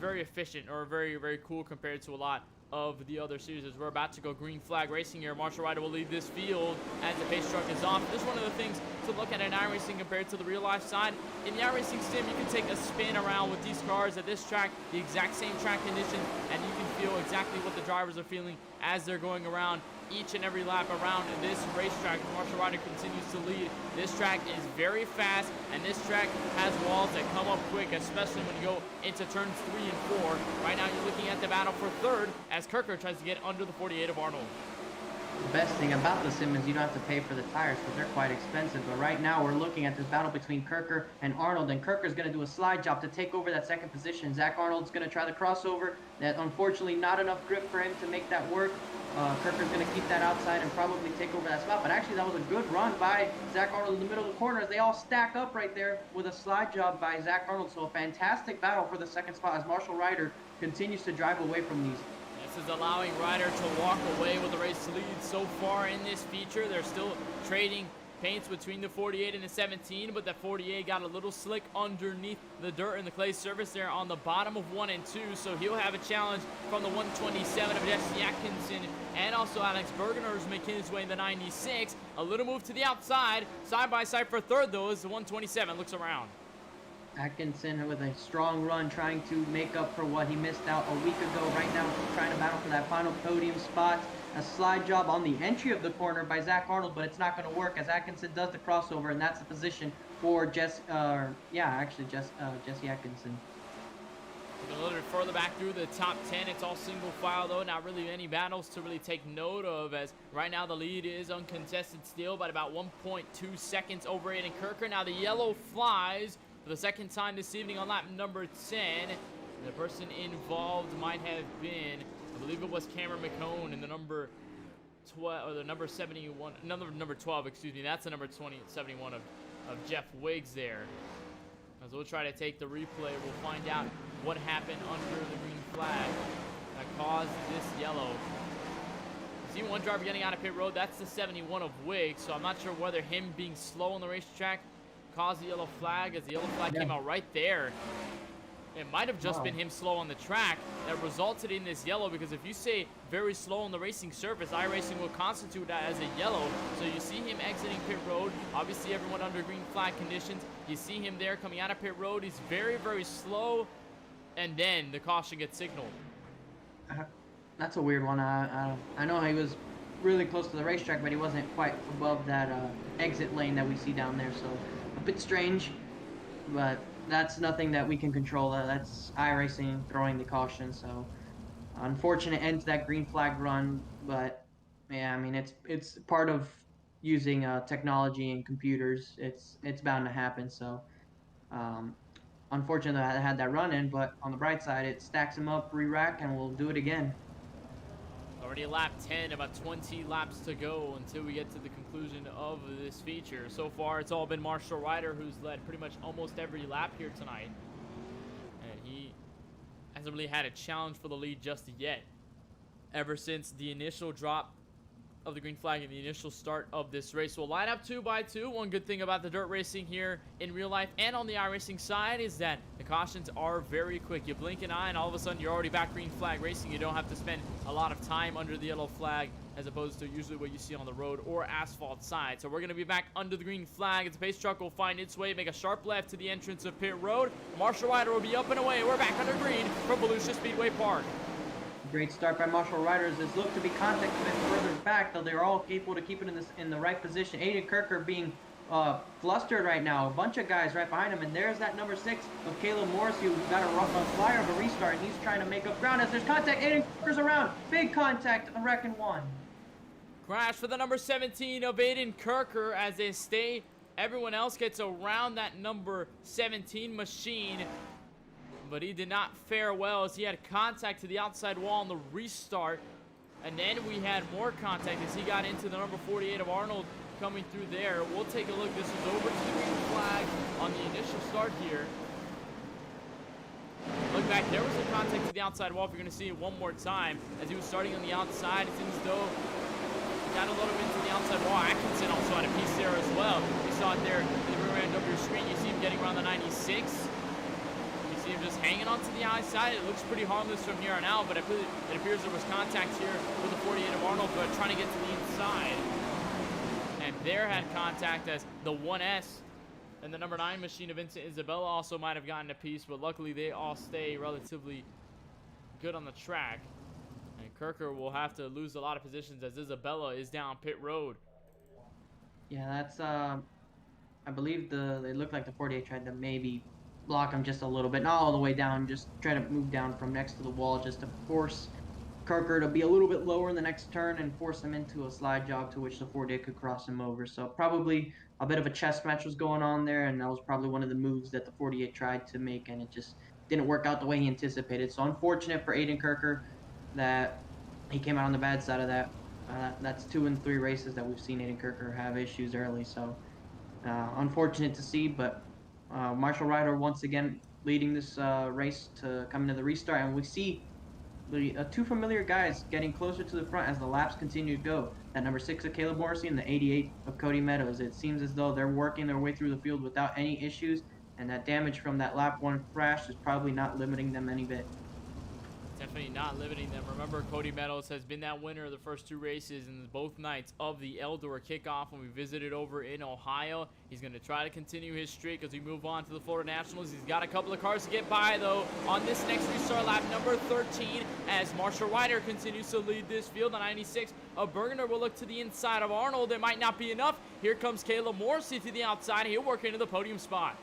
very efficient, or very, very cool compared to a lot of the other series. As we're about to go green flag racing here, Marshall Ryder will lead this field as the pace truck is off. This is one of the things to look at in iRacing compared to the real life side. In the iRacing sim, you can take a spin around with these cars at this track, the exact same track conditions, and you can feel exactly what the drivers are feeling as they're going around each and every lap around this racetrack. Marshall Ryder continues to lead. This track is very fast, and this track has walls that come up quick, especially when you go into turns 3 and 4. Right now you're looking at the battle for third as Kirker tries to get under the 48 of Arnold. The best thing about the sim is you don't have to pay for the tires because they're quite expensive. But right now we're looking at this battle between Kirker and Arnold, and Kirker's going to do a slide job to take over that second position. Zach Arnold's going to try the crossover. That unfortunately not enough grip for him to make that work. Kirker's going to keep that outside and probably take over that spot. But actually that was a good run by Zach Arnold in the middle of the corners. They all stack up right there with a slide job by Zach Arnold. So a fantastic battle for the second spot as Marshall Ryder continues to drive away from these. This is allowing Ryder to walk away with the race lead so far in this feature. They're still trading paints between the 48 and the 17, but the 48 got a little slick underneath the dirt and the clay surface there on the bottom of 1 and 2, so he'll have a challenge from the 127 of Jesse Atkinson, and also Alex Bergener is making his way in the 96. A little move to the outside, side by side for third though, as the 127 looks around. Atkinson with a strong run, trying to make up for what he missed out a week ago. Right now, trying to battle for that final podium spot. A slide job on the entry of the corner by Zach Arnold, but it's not going to work as Atkinson does the crossover, and that's the position for Jesse Atkinson. A little bit further back through the top 10, it's all single file though, not really any battles to really take note of, as right now the lead is uncontested still by about 1.2 seconds over Aiden Kirker. Now the yellow flies for the second time this evening on lap number 10. The person involved might have been, I believe it was Cameron McCone in the number 12, or the number 71, number 12, excuse me. That's the number 71 of Jeff Wiggs there. As we'll try to take the replay, we'll find out what happened under the green flag that caused this yellow. You see one driver getting out of pit road, that's the 71 of Wiggs, so I'm not sure whether him being slow on the racetrack caused the yellow flag, as the yellow flag came out right there. It might have just been him slow on the track that resulted in this yellow, because if you say very slow on the racing surface, iRacing will constitute that as a yellow. So you see him exiting pit road, obviously everyone under green flag conditions. You see him there coming out of pit road, he's very, very slow, and then the caution gets signaled. That's a weird one. I know he was really close to the racetrack, but he wasn't quite above that exit lane that we see down there, so a bit strange, but that's nothing that we can control. That's iRacing throwing the caution, so unfortunate end to that green flag run, but Yeah, I mean it's part of using technology and computers. It's bound to happen. So um, unfortunately, I had that run in, but on the bright side, it stacks him up, re-rack, and we'll do it again. Already lap 10, about 20 laps to go until we get to the conclusion of this feature. So far, it's all been Marshall Ryder who's led pretty much almost every lap here tonight. And he hasn't really had a challenge for the lead just yet. Ever since the initial drop of the green flag in the initial start of this race. We'll line up 2 by 2. One good thing about the dirt racing here in real life and on the iRacing side is that the cautions are very quick. You blink an eye and all of a sudden you're already back green flag racing. You don't have to spend a lot of time under the yellow flag as opposed to usually what you see on the road or asphalt side. So we're going to be back under the green flag. The pace truck will find its way, make a sharp left to the entrance of pit road. Marshall Ryder will be up and away. We're back under green from Volusia Speedway Park. Great start by Marshall Riders. This looked to be contact a bit further back, though they're all capable to keep it in the right position. Aiden Kirker being flustered right now. A bunch of guys right behind him, and there's that number 6 of Caleb Morrissey who got a flyer of a restart, and he's trying to make up ground as there's contact. Aiden Kirker's around. Big contact, I reckon 1. Crash for the number 17 of Aiden Kirker as they stay. Everyone else gets around that number 17 machine. But he did not fare well as he had contact to the outside wall on the restart. And then we had more contact as he got into the number 48 of Arnold coming through there. We'll take a look. This is over to the green flag on the initial start here. Look back, there was a contact to the outside wall. If you're going to see it one more time, as he was starting on the outside, it seems as though he got a little bit to the outside wall. Atkinson also had a piece there as well. You saw it there in the rear end of your screen. You see him getting around the 96. See him just hanging onto the outside. It looks pretty harmless from here on out, but it appears there was contact here with the 48 of Arnold, but trying to get to the inside. And there had contact as the 1S and the number 9 machine of Vincent Isabella also might have gotten a piece, but luckily they all stay relatively good on the track. And Kirker will have to lose a lot of positions as Isabella is down pit road. Yeah, that's I believe they look like the 48 tried to maybe block him just a little bit, not all the way down, just try to move down from next to the wall just to force Kirker to be a little bit lower in the next turn and force him into a slide job to which the 48 could cross him over. So probably a bit of a chess match was going on there, and that was probably one of the moves that the 48 tried to make, and it just didn't work out the way he anticipated. So unfortunate for Aiden Kirker that he came out on the bad side of that. That's 2 and 3 races that we've seen Aiden Kirker have issues early, so unfortunate to see, but Marshall Ryder once again leading this race to come into the restart, and we see the 2 familiar guys getting closer to the front as the laps continue to go. That number 6 of Caleb Morrissey and the 88 of Cody Meadows. It seems as though they're working their way through the field without any issues, and that damage from that lap 1 crash is probably not limiting them any bit. Definitely not limiting them. Remember, Cody Meadows has been that winner of the first 2 races in both nights of the Eldor kickoff when we visited over in Ohio. He's going to try to continue his streak as we move on to the Florida Nationals. He's got a couple of cars to get by, though, on this next restart lap, number 13, as Marshall Ryder continues to lead this field. The 96 of Bergener will look to the inside of Arnold. It might not be enough. Here comes Caleb Morrissey to the outside. He'll work into the podium spot.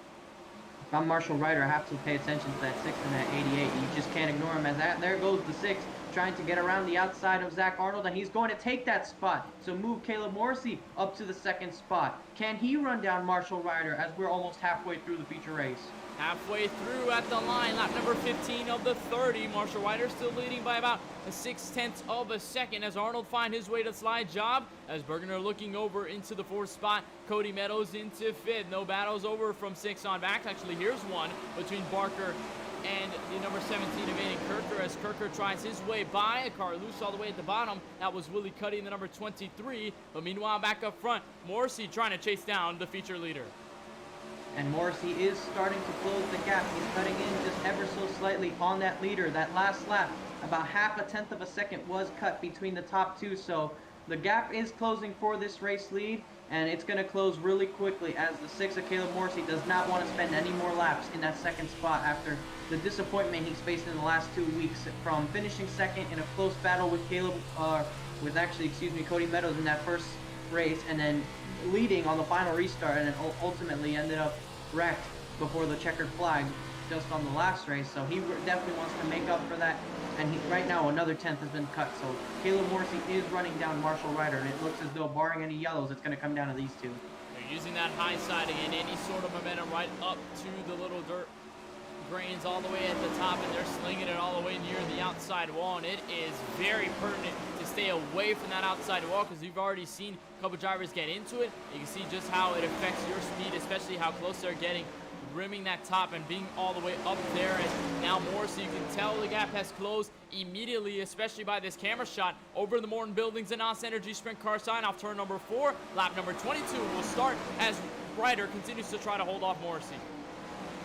If I'm Marshall Ryder, I have to pay attention to that 6 and that 88. You just can't ignore him as there goes the 6 trying to get around the outside of Zach Arnold, and he's going to take that spot. So move Caleb Morrissey up to the 2nd spot. Can he run down Marshall Ryder as we're almost halfway through the feature race? Halfway through at the line, lap number 15 of the 30. Marshall Ryder still leading by about 0.6 of a second as Arnold find his way to slide job. As Bergener looking over into the 4th spot. Cody Meadows into 5th. No battles over from 6 on back. Actually, here's one between Barker and the number 17 of Aiden Kirker as Kirker tries his way by. A car loose all the way at the bottom. That was Willie Cuddy in the number 23. But meanwhile, back up front, Morrissey trying to chase down the feature leader. And Morrissey is starting to close the gap. He's cutting in just ever so slightly on that leader. That last lap, about 0.5 of a second was cut between the top 2. So the gap is closing for this race lead, and it's going to close really quickly as the 6 of Caleb Morrissey does not want to spend any more laps in that 2nd spot after the disappointment he's faced in the last 2 weeks from finishing 2nd in a close battle with Cody Meadows in that first race, and then leading on the final restart, and then ultimately ended up wrecked before the checkered flag just on the last race, so he definitely wants to make up for that. And right now, another 10th has been cut, so Caleb Morrissey is running down Marshall Ryder, and it looks as though, barring any yellows, it's going to come down to these two. They're using that high side and any sort of momentum right up to the little dirt grains all the way at the top, and they're slinging it all the way near the outside wall, and it is very pertinent to stay away from that outside wall because we've already seen a couple drivers get into it. You can see just how it affects your speed, especially how close they're getting, rimming that top and being all the way up there. And now more, so you can tell the gap has closed immediately, especially by this camera shot over the Morton Buildings and NOS Energy sprint car sign off turn number 4. Lap number 22 will start as Ryder continues to try to hold off Morrissey.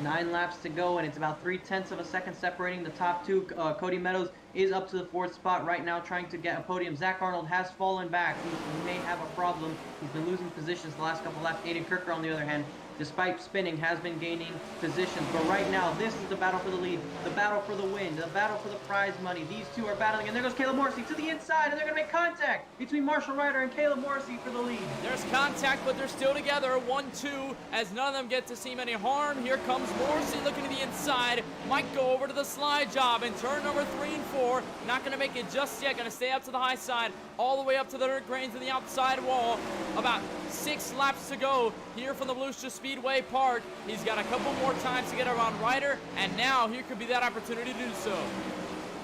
9 laps to go, and it's about 3/10 of a second separating the top two. Cody Meadows is up to the 4th spot right now, trying to get a podium. Zach Arnold has fallen back. He may have a problem. He's been losing positions the last couple laps. Aiden Kirker, on the other hand, despite spinning, has been gaining positions. But right now, this is the battle for the lead, the battle for the win, the battle for the prize money. These two are battling, and there goes Caleb Morrissey to the inside, and they're going to make contact between Marshall Ryder and Caleb Morrissey for the lead. There's contact, but they're still together, 1-2, as none of them get to seem any harm. Here comes Morrissey looking to the inside. Might go over to the slide job in turn number 3 and 4. Not going to make it just yet. Going to stay up to the high side, all the way up to the dirt grains and the outside wall. About 6 laps to go here from the Volusia Speedway Park. He's got a couple more times to get around Ryder, and now here could be that opportunity to do so.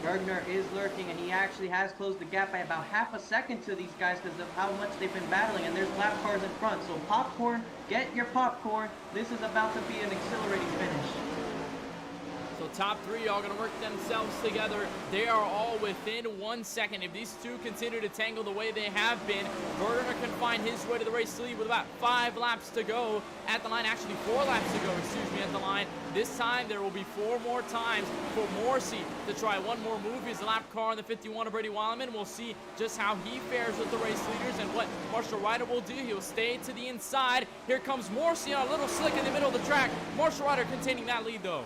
Bergner is lurking, and he actually has closed the gap by about half a second to these guys because of how much they've been battling, and there's lap cars in front. So popcorn, get your popcorn. This is about to be an exhilarating finish. So top 3 are going to work themselves together. They are all within 1 second. If these two continue to tangle the way they have been, Bergner can find his way to the race lead with about 5 laps to go at the line. Actually, 4 laps to go, at the line. This time, there will be 4 more times for Morrissey to try one more move. He's the lap car on the 51 of Brady Weileman. We'll see just how he fares with the race leaders and what Marshall Ryder will do. He'll stay to the inside. Here comes Morrissey on a little slick in the middle of the track. Marshall Ryder containing that lead, though.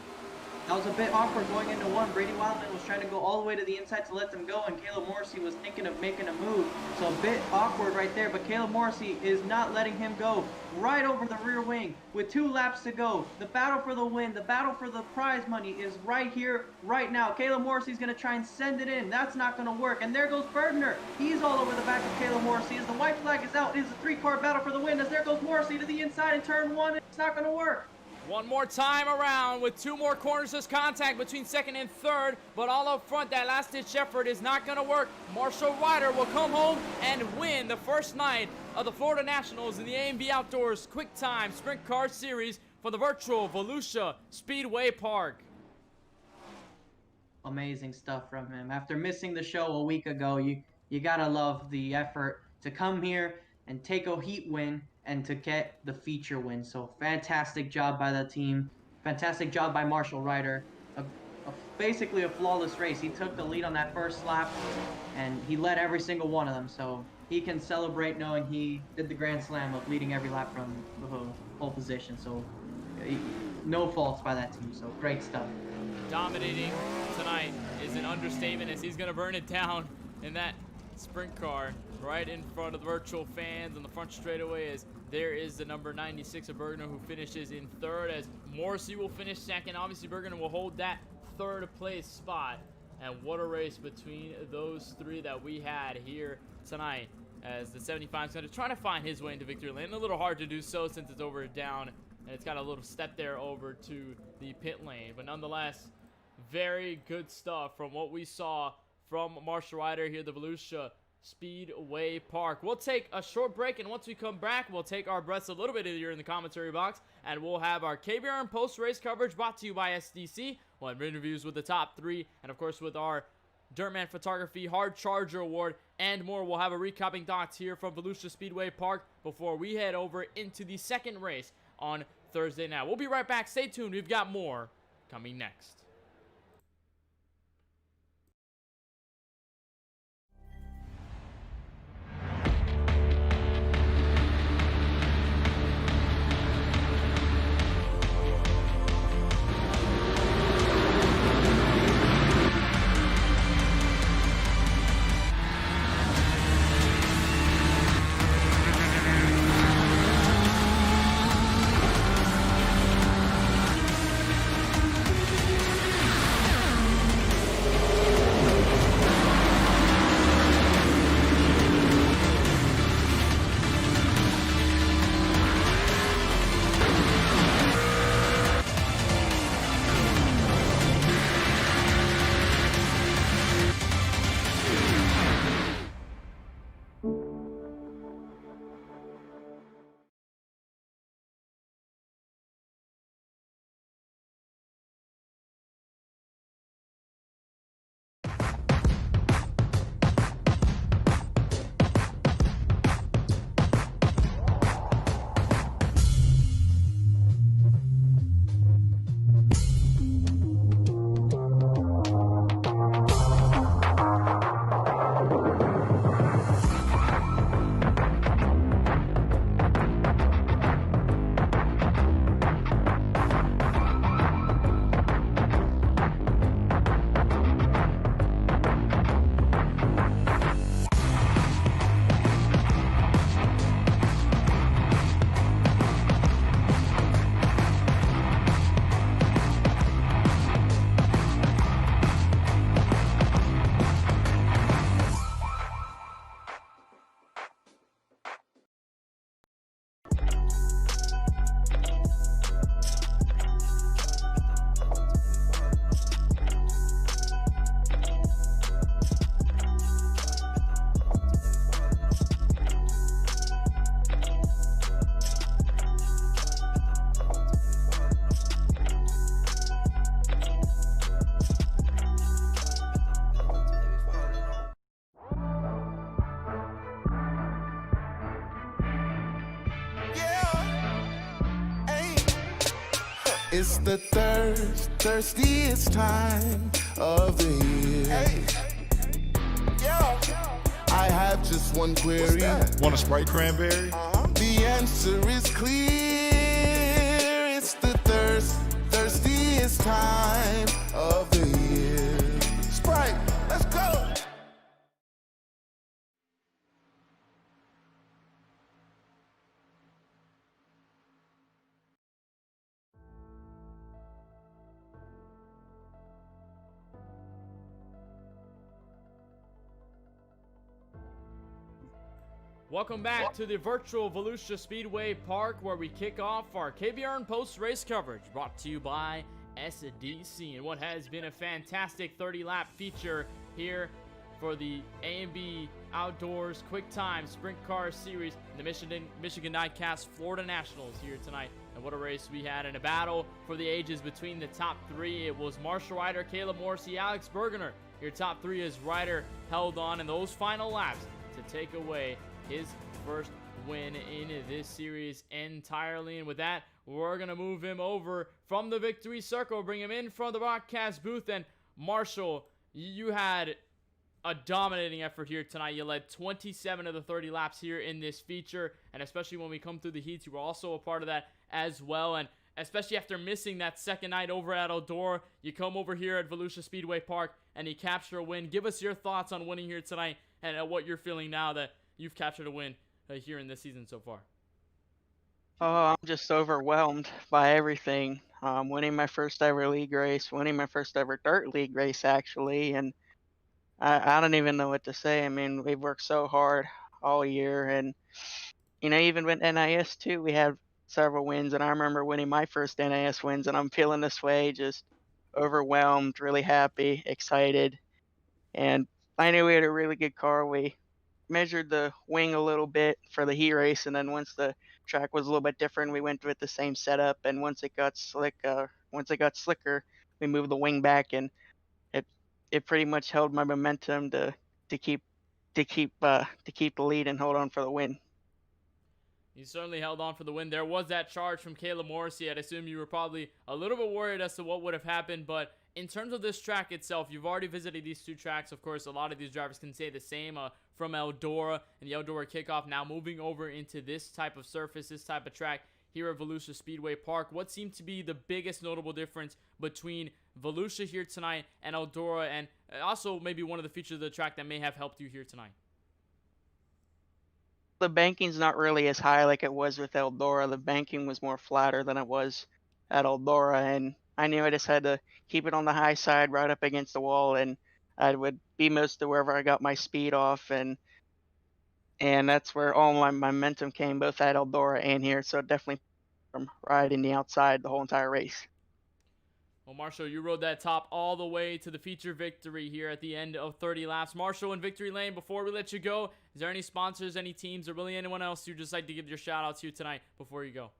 That was a bit awkward going into 1. Brady Wildman was trying to go all the way to the inside to let them go, and Caleb Morrissey was thinking of making a move. So a bit awkward right there, but Caleb Morrissey is not letting him go. Right over the rear wing with 2 laps to go. The battle for the win, the battle for the prize money is right here, right now. Caleb Morrissey's going to try and send it in. That's not going to work. And there goes Bergner. He's all over the back of Caleb Morrissey. As the white flag is out, it is a 3-car battle for the win. As there goes Morrissey to the inside in turn 1. It's not going to work. One more time around with 2 more corners. There's contact between 2nd and 3rd, but all up front, that last-ditch effort is not going to work. Marshall Ryder will come home and win the first night of the Florida Nationals in the A&B Outdoors QuickTime Sprint Car Series for the virtual Volusia Speedway Park. Amazing stuff from him. After missing the show a week ago, you gotta love the effort to come here and take a heat win and to get the feature win. So fantastic job by the team. Fantastic job by Marshall Ryder. Basically a flawless race. He took the lead on that first lap, and he led every single one of them. So he can celebrate knowing he did the grand slam of leading every lap from the pole position. So no faults by that team. So great stuff. Dominating tonight is an understatement, as he's going to burn it down in that sprint car right in front of the virtual fans on the front straightaway, as there is the number 96 of Bergner, who finishes in 3rd, as Morrissey will finish 2nd. Obviously, Bergner will hold that 3rd place spot. And what a race between those 3 that we had here tonight, as the 75 is going to try to find his way into victory lane. A little hard to do so since it's over down, and it's got a little step there over to the pit lane. But nonetheless, very good stuff from what we saw from Marshall Ryder here at the Volusia Speedway Park. We'll take a short break, and once we come back, we'll take our breaths a little bit here in the commentary box, and we'll have our KBRN post-race coverage brought to you by SDC. We'll have interviews with the top 3, and of course with our Dirtman Photography Hard Charger Award and more. We'll have a recapping thoughts here from Volusia Speedway Park before we head over into the 2nd race on Thursday night. We'll be right back. Stay tuned. We've got more coming next. It's the thirstiest time of the year. Hey. I have just one query. Want a Sprite cranberry? The answer is clear. It's the thirstiest time of the year. Sprite, let's go. Welcome back to the virtual Volusia Speedway Park, where we kick off our KBRN post-race coverage, brought to you by SDC, and what has been a fantastic 30-lap feature here for the A&B Outdoors QuickTime Sprint Car Series, the Michigan Diecast Florida Nationals here tonight. And what a race we had, in a battle for the ages between the top three. It was Marshall Ryder, Caleb Morrissey, Alex Bergener, your top three, as Ryder held on in those final laps to take away his first win in this series entirely. And with that, we're going to move him over from the victory circle, bring him in from the broadcast booth. And Marshall, you had a dominating effort here tonight. You led 27 of the 30 laps here in this feature, and especially when we come through the heats, you were also a part of that as well. And especially after missing that second night over at Eldora, you come over here at Volusia Speedway Park and you capture a win. Give us your thoughts on winning here tonight, and what you're feeling now that you've captured a win here in this season so far. Oh, I'm just overwhelmed by everything. Winning my first ever league race, winning my first ever dirt league race, actually, and I don't even know what to say. I mean, we've worked so hard all year, and even with NIS too, we had several wins, and I remember winning my first NIS wins, and I'm feeling this way, just overwhelmed, really happy, excited, and I knew we had a really good car. We measured the wing a little bit for the heat race, and then once the track was a little bit different, we went with the same setup, and once it got slicker, we moved the wing back, and it pretty much held my momentum to keep the lead and hold on for the win. You certainly held on for the win. There was that charge from Caleb Morrissey. I'd assume you were probably a little bit worried as to what would have happened, but in terms of this track itself, you've already visited these two tracks. Of course, a lot of these drivers can say the same from Eldora and the Eldora kickoff. Now moving over into this type of surface, this type of track here at Volusia Speedway Park. What seemed to be the biggest notable difference between Volusia here tonight and Eldora, and also maybe one of the features of the track that may have helped you here tonight? The banking's not really as high like it was with Eldora. The banking was more flatter than it was at Eldora, and I knew I just had to keep it on the high side, right up against the wall, and I would be most of wherever I got my speed off, and that's where all my momentum came, both at Eldora and here. So definitely from riding the outside the whole entire race. Well, Marshall, you rode that top all the way to the feature victory here at the end of 30 laps. Marshall, in victory lane, before we let you go, is there any sponsors, any teams, or really anyone else you'd just like to give your shout-outs to tonight before you go?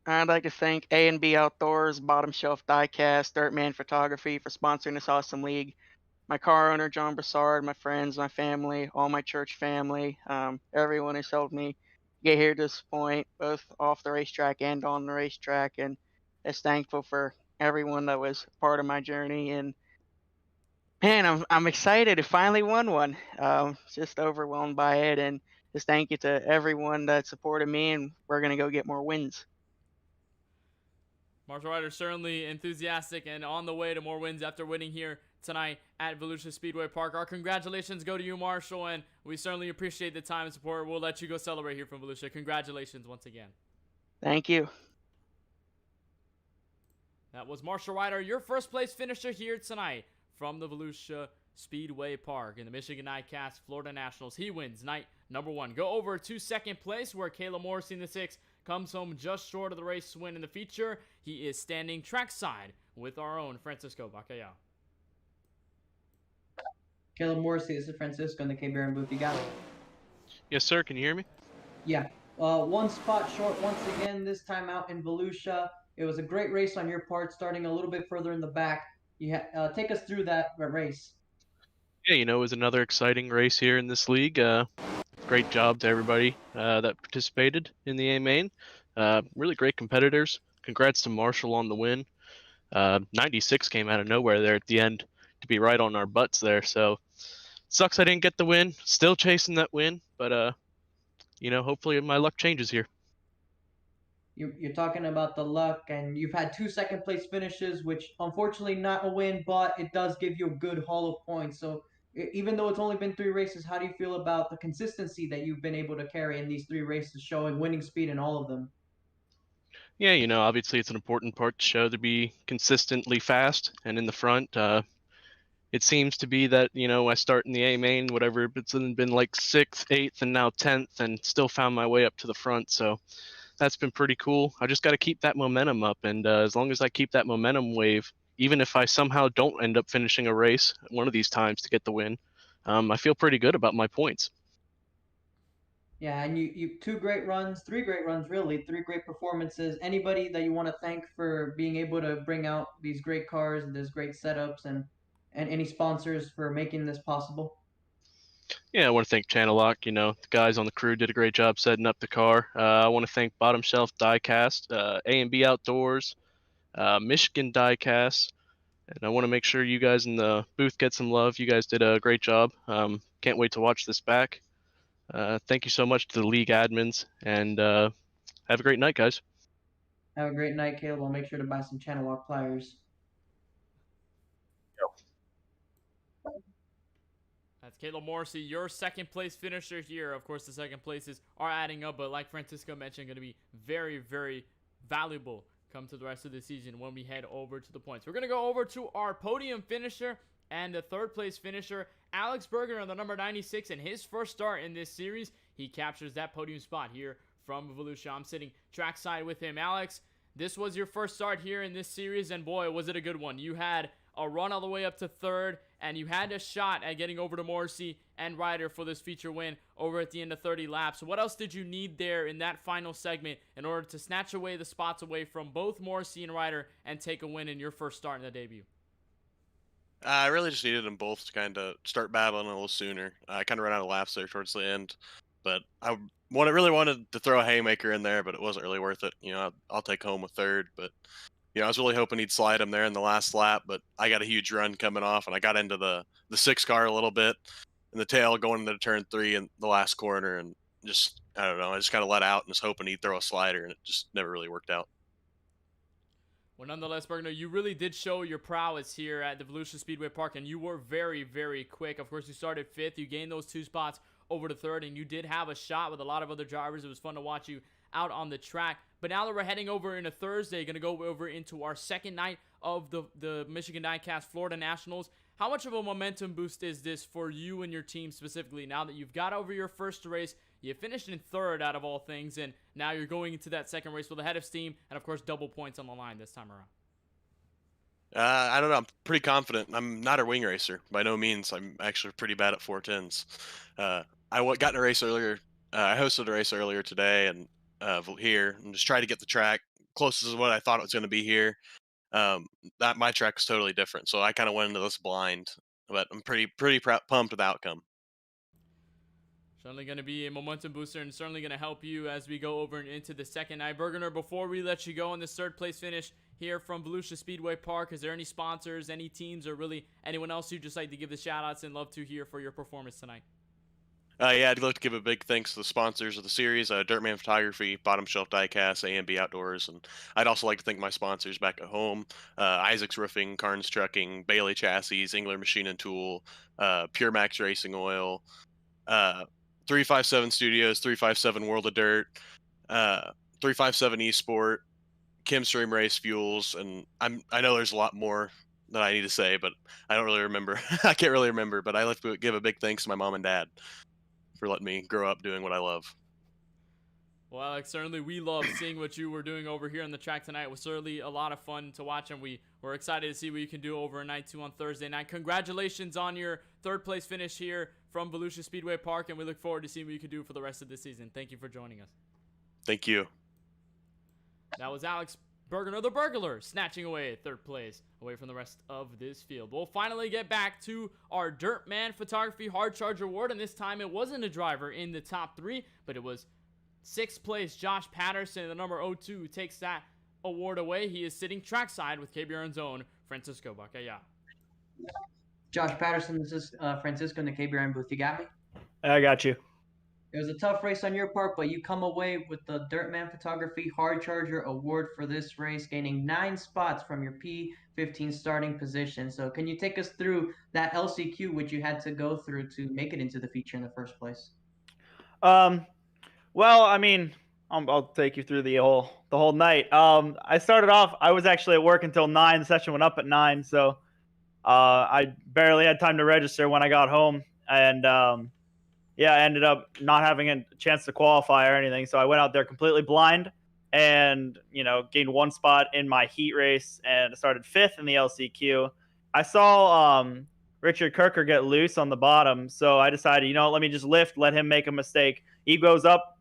I'd like to thank A&B Outdoors, Bottom Shelf Diecast, Dirtman Photography for sponsoring this awesome league. My car owner, John Broussard, my friends, my family, all my church family, everyone who's helped me get here to this point, both off the racetrack and on the racetrack, and is thankful for everyone that was part of my journey. And man, I'm excited to finally won one. Just overwhelmed by it, and just thank you to everyone that supported me, and we're gonna go get more wins. Marshall Ryder certainly enthusiastic and on the way to more wins after winning here tonight at Volusia Speedway Park. Our congratulations go to you, Marshall, and we certainly appreciate the time and support. We'll let you go celebrate here from Volusia. Congratulations once again. Thank you. That was Marshall Ryder, your first place finisher here tonight from the Volusia Speedway Park in the Michigan Diecast Florida Nationals. He wins night number one. Go over to second place, where Caleb Morrissey in the 6 comes home just short of the race win in the feature. He is standing trackside with our own Francisco Bacallao. Caleb Morrissey, this is Francisco in the KBRN booth. You got it? Yes, sir. Can you hear me? Yeah. One spot short once again, this time out in Volusia. It was a great race on your part, starting a little bit further in the back. Take us through that race. Yeah, it was another exciting race here in this league. Great job to everybody that participated in the A main. Really great competitors. congrats to Marshall on the win. 96 came out of nowhere there at the end to be right on our butts there. So sucks I didn't get the win. Still chasing that win, but hopefully my luck changes here. You're talking about the luck, and you've had 2 second place finishes, which unfortunately not a win, but it does give you a good haul of points. So even though it's only been 3 races, how do you feel about the consistency that you've been able to carry in these 3 races, showing winning speed in all of them? Yeah, obviously it's an important part to show to be consistently fast and in the front. It seems to be that, I start in the A main, whatever, it's been like 6th, 8th, and now 10th, and still found my way up to the front. So that's been pretty cool. I just got to keep that momentum up, and as long as I keep that momentum wave, even if I somehow don't end up finishing a race one of these times to get the win, I feel pretty good about my points. Yeah, and you 2 great runs, 3 great runs, really, 3 great performances. Anybody that you want to thank for being able to bring out these great cars, these great setups, and any sponsors for making this possible? Yeah, I want to thank Channel Lock. The guys on the crew did a great job setting up the car. I want to thank Bottom Shelf Diecast, A&B Outdoors, Michigan Diecast, and I want to make sure you guys in the booth get some love. You guys did a great job. Can't wait to watch this back. Thank you so much to the league admins, and have a great night, guys. Have a great night, Caleb. I'll make sure to buy some Channel Lock pliers. That's Caleb Morrissey, your second place finisher here. Of course, the second places are adding up, but like Francisco mentioned, going to be very, very valuable come to the rest of the season when we head over to the points. We're going to go over to our podium finisher and the third place finisher, Alex Berger on the number 96, and his first start in this series. He captures that podium spot here from Volusia. I'm sitting trackside with him. Alex, this was your first start here in this series, and boy, was it a good one. You had a run all the way up to third, and you had a shot at getting over to Morrissey and Ryder for this feature win over at the end of 30 laps. What else did you need there in that final segment in order to snatch away the spots away from both Morrissey and Ryder and take a win in your first start in the debut? I really just needed them both to kind of start battling a little sooner. I kind of ran out of laps there towards the end, but I really wanted to throw a haymaker in there, but it wasn't really worth it. I'll take home a third, but I was really hoping he'd slide him there in the last lap, but I got a huge run coming off, and I got into the 6 car a little bit in the tail going into turn 3 in the last corner, and just, I don't know, I just kind of let out and was hoping he'd throw a slider, and it just never really worked out. Well, nonetheless, Bergner, you really did show your prowess here at the Volusia Speedway Park, and you were very, very quick. Of course, you started 5th. You gained those 2 spots over to 3rd, and you did have a shot with a lot of other drivers. It was fun to watch you out on the track. But now that we're heading over into Thursday, going to go over into our second night of the Michigan Diecast Florida Nationals. How much of a momentum boost is this for you and your team specifically now that you've got over your first race, you finished in 3rd out of all things, and now you're going into that second race with a head of steam and, of course, double points on the line this time around? I don't know. I'm pretty confident. I'm not a wing racer by no means. I'm actually pretty bad at 410s. Got in a race earlier. I hosted a race earlier today and here, and just try to get the track closest to what I thought it was going to be here. That my track is totally different, so I kind of went into this blind, but I'm pretty pumped with the outcome. Certainly going to be a momentum booster and certainly going to help you as we go over and into the second night. Bergener, before we let you go on this 3rd place finish here from Volusia Speedway Park, is there any sponsors, any teams, or really anyone else you'd just like to give the shout outs and love to hear for your performance tonight? Yeah, I'd like to give a big thanks to the sponsors of the series, Dirtman Photography, Bottom Shelf Diecast, A&B Outdoors, and I'd also like to thank my sponsors back at home, Isaac's Roofing, Carnes Trucking, Bailey Chassis, Engler Machine and Tool, Pure Max Racing Oil, 357 Studios, 357 World of Dirt, 357 Esport, Kimstream Race Fuels, and I know there's a lot more that I need to say, but I don't really remember. I can't really remember, but I like to give a big thanks to my mom and dad for letting me grow up doing what I love. Well, Alex, certainly we love seeing what you were doing over here on the track tonight. It was certainly a lot of fun to watch, and we were excited to see what you can do over night 2 on Thursday night. Congratulations on your 3rd place finish here from Volusia Speedway Park, and we look forward to seeing what you can do for the rest of the season. Thank you for joining us. Thank you. That was Alex Bergener, the burglar, snatching away 3rd place away from the rest of this field. We'll finally get back to our Dirtman Photography Hard Charge Award, and this time it wasn't a driver in the top 3, but it was 6th place Josh Patterson, the number 02, who takes that award away. He is sitting trackside with KBRN's own Francisco Bacaya. Josh Patterson, this is Francisco in the KBRN booth. You got me? I got you. It was a tough race on your part, but you come away with the Dirtman Photography Hard Charger Award for this race, gaining 9 spots from your P15 starting position. So can you take us through that LCQ, which you had to go through to make it into the feature in the first place? Well, I mean, I'll take you through the whole night. I started off. I was actually at work until 9. The session went up at 9, so I barely had time to register when I got home, and I ended up not having a chance to qualify or anything. So I went out there completely blind, and gained 1 spot in my heat race, and started 5th in the LCQ. I saw Richard Kirker get loose on the bottom, so I decided, let me just lift, let him make a mistake. He goes up.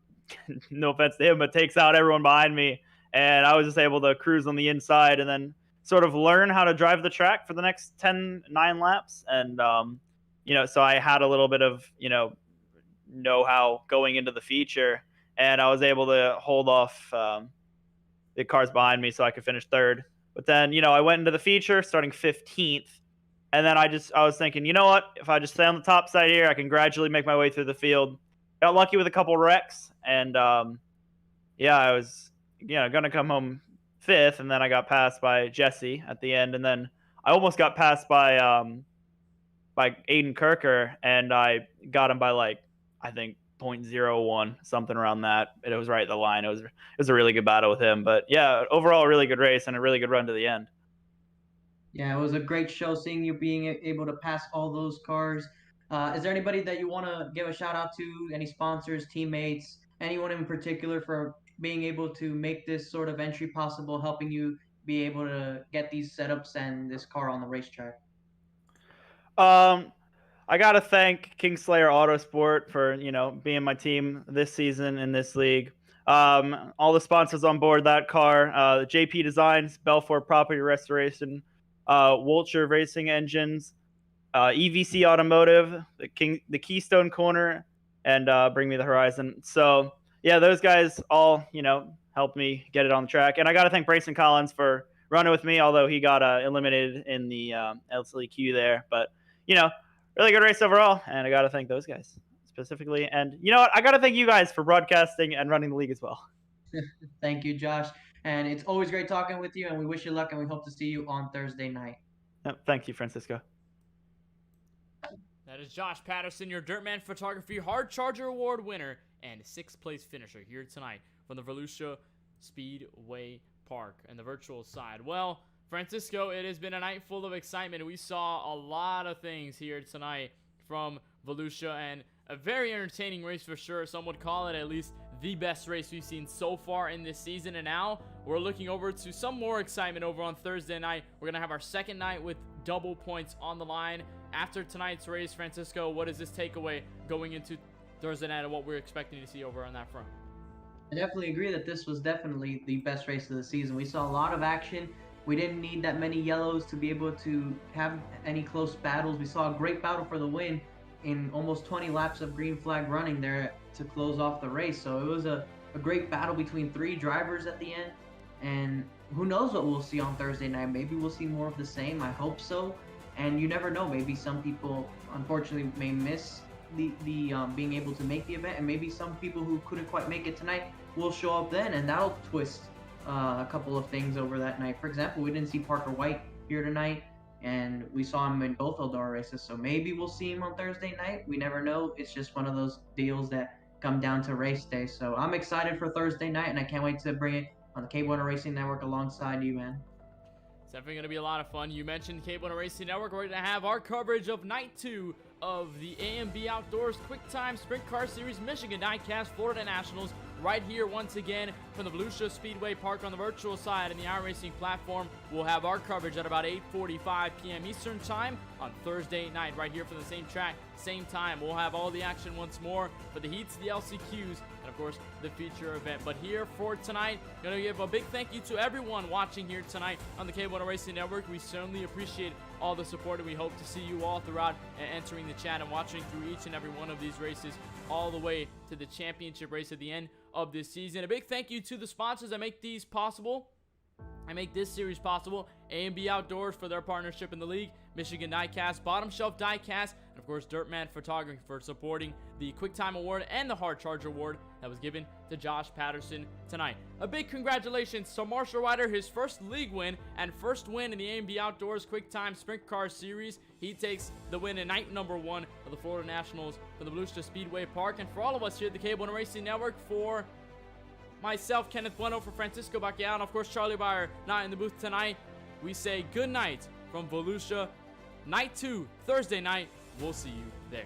No offense to him, but takes out everyone behind me, and I was just able to cruise on the inside and then sort of learn how to drive the track for the next 9 laps. And so I had a little bit of know-how going into the feature, and I was able to hold off the cars behind me so I could finish 3rd. But then I went into the feature starting 15th, and then I was thinking, what, if I just stay on the top side here, I can gradually make my way through the field. Got lucky with a couple wrecks, and I was gonna come home 5th, and then I got passed by Jesse at the end, and then I almost got passed by Aiden Kirker, and I got him by I think 0.01, something around that. It was right at the line. It was a really good battle with him, but yeah, overall a really good race and a really good run to the end. Yeah, it was a great show seeing you being able to pass all those cars. Is there anybody that you want to give a shout out to? Any sponsors, teammates, anyone in particular for being able to make this sort of entry possible, helping you be able to get these setups and this car on the racetrack? I got to thank Kingslayer Autosport for, being my team this season in this league. All the sponsors on board that car, JP Designs, Belfort Property Restoration, Wiltshire Racing Engines, EVC Automotive, the Keystone Corner, and Bring Me the Horizon. So yeah, those guys all helped me get it on the track, and I got to thank Brayson Collins for running with me, although he got eliminated in the LCQ there. But really good race overall, and I got to thank those guys specifically. And I got to thank you guys for broadcasting and running the league as well. Thank you, Josh. And it's always great talking with you, and we wish you luck, and we hope to see you on Thursday night. Thank you, Francisco. That is Josh Patterson, your Dirtman Photography Hard Charger Award winner and 6th place finisher here tonight from the Volusia Speedway Park and the virtual side. Well, Francisco, it has been a night full of excitement. We saw a lot of things here tonight from Volusia, and a very entertaining race for sure. Some would call it at least the best race we've seen so far in this season. And now we're looking over to some more excitement over on Thursday night. We're going to have our second night with double points on the line. After tonight's race, Francisco, what is this takeaway going into Thursday night and what we're expecting to see over on that front? I definitely agree that this was definitely the best race of the season. We saw a lot of action. We didn't need that many yellows to be able to have any close battles. We saw a great battle for the win in almost 20 laps of green flag running there to close off the race. So it was a great battle between 3 drivers at the end. And who knows what we'll see on Thursday night. Maybe we'll see more of the same. I hope so. And you never know. Maybe some people, unfortunately, may miss the being able to make the event. And maybe some people who couldn't quite make it tonight will show up then. And that'll twist a couple of things over that night. For example, we didn't see Parker White here tonight, and we saw him in both Eldora races. So maybe we'll see him on Thursday night. We never know. It's just one of those deals that come down to race day. So I'm excited for Thursday night, and I can't wait to bring it on the KBueno Racing Network alongside you, man. It's definitely going to be a lot of fun. You mentioned KBueno Racing Network. We're going to have our coverage of Night 2 of the AMB Outdoors QuickTime Sprint Car Series Michigan Diecast Florida Nationals right here once again from the Volusia Speedway Park on the virtual side and the iRacing platform. We'll have our coverage at about 8:45 p.m. Eastern Time on Thursday night right here for the same track, same time. We'll have all the action once more for the heats, the LCQs, and of course the feature event. But here for tonight, going to give a big thank you to everyone watching here tonight on the KBueno Racing Network. We certainly appreciate all the support, and we hope to see you all throughout entering the chat and watching through each and every one of these races all the way to the championship race at the end of this season. A big thank you to the sponsors that make these possible. I make this series possible. A&B Outdoors for their partnership in the league, Michigan Diecast, Bottom Shelf Diecast, and of course Dirtman Photography for supporting the QuickTime Award and the Hard Charge Award that was given to Josh Patterson tonight. A big congratulations to Marshall Ryder, his first league win and first win in the A&B Outdoors QuickTime Sprint Car Series. He takes the win in night number 1 of the Florida Nationals for the Volusia Speedway Park. And for all of us here at the KBueno Racing Network, for myself, Kenneth Bueno, for Francisco Bacchial, and of course Charlie Baier not in the booth tonight, we say good night from Volusia. Night 2, Thursday night. We'll see you there.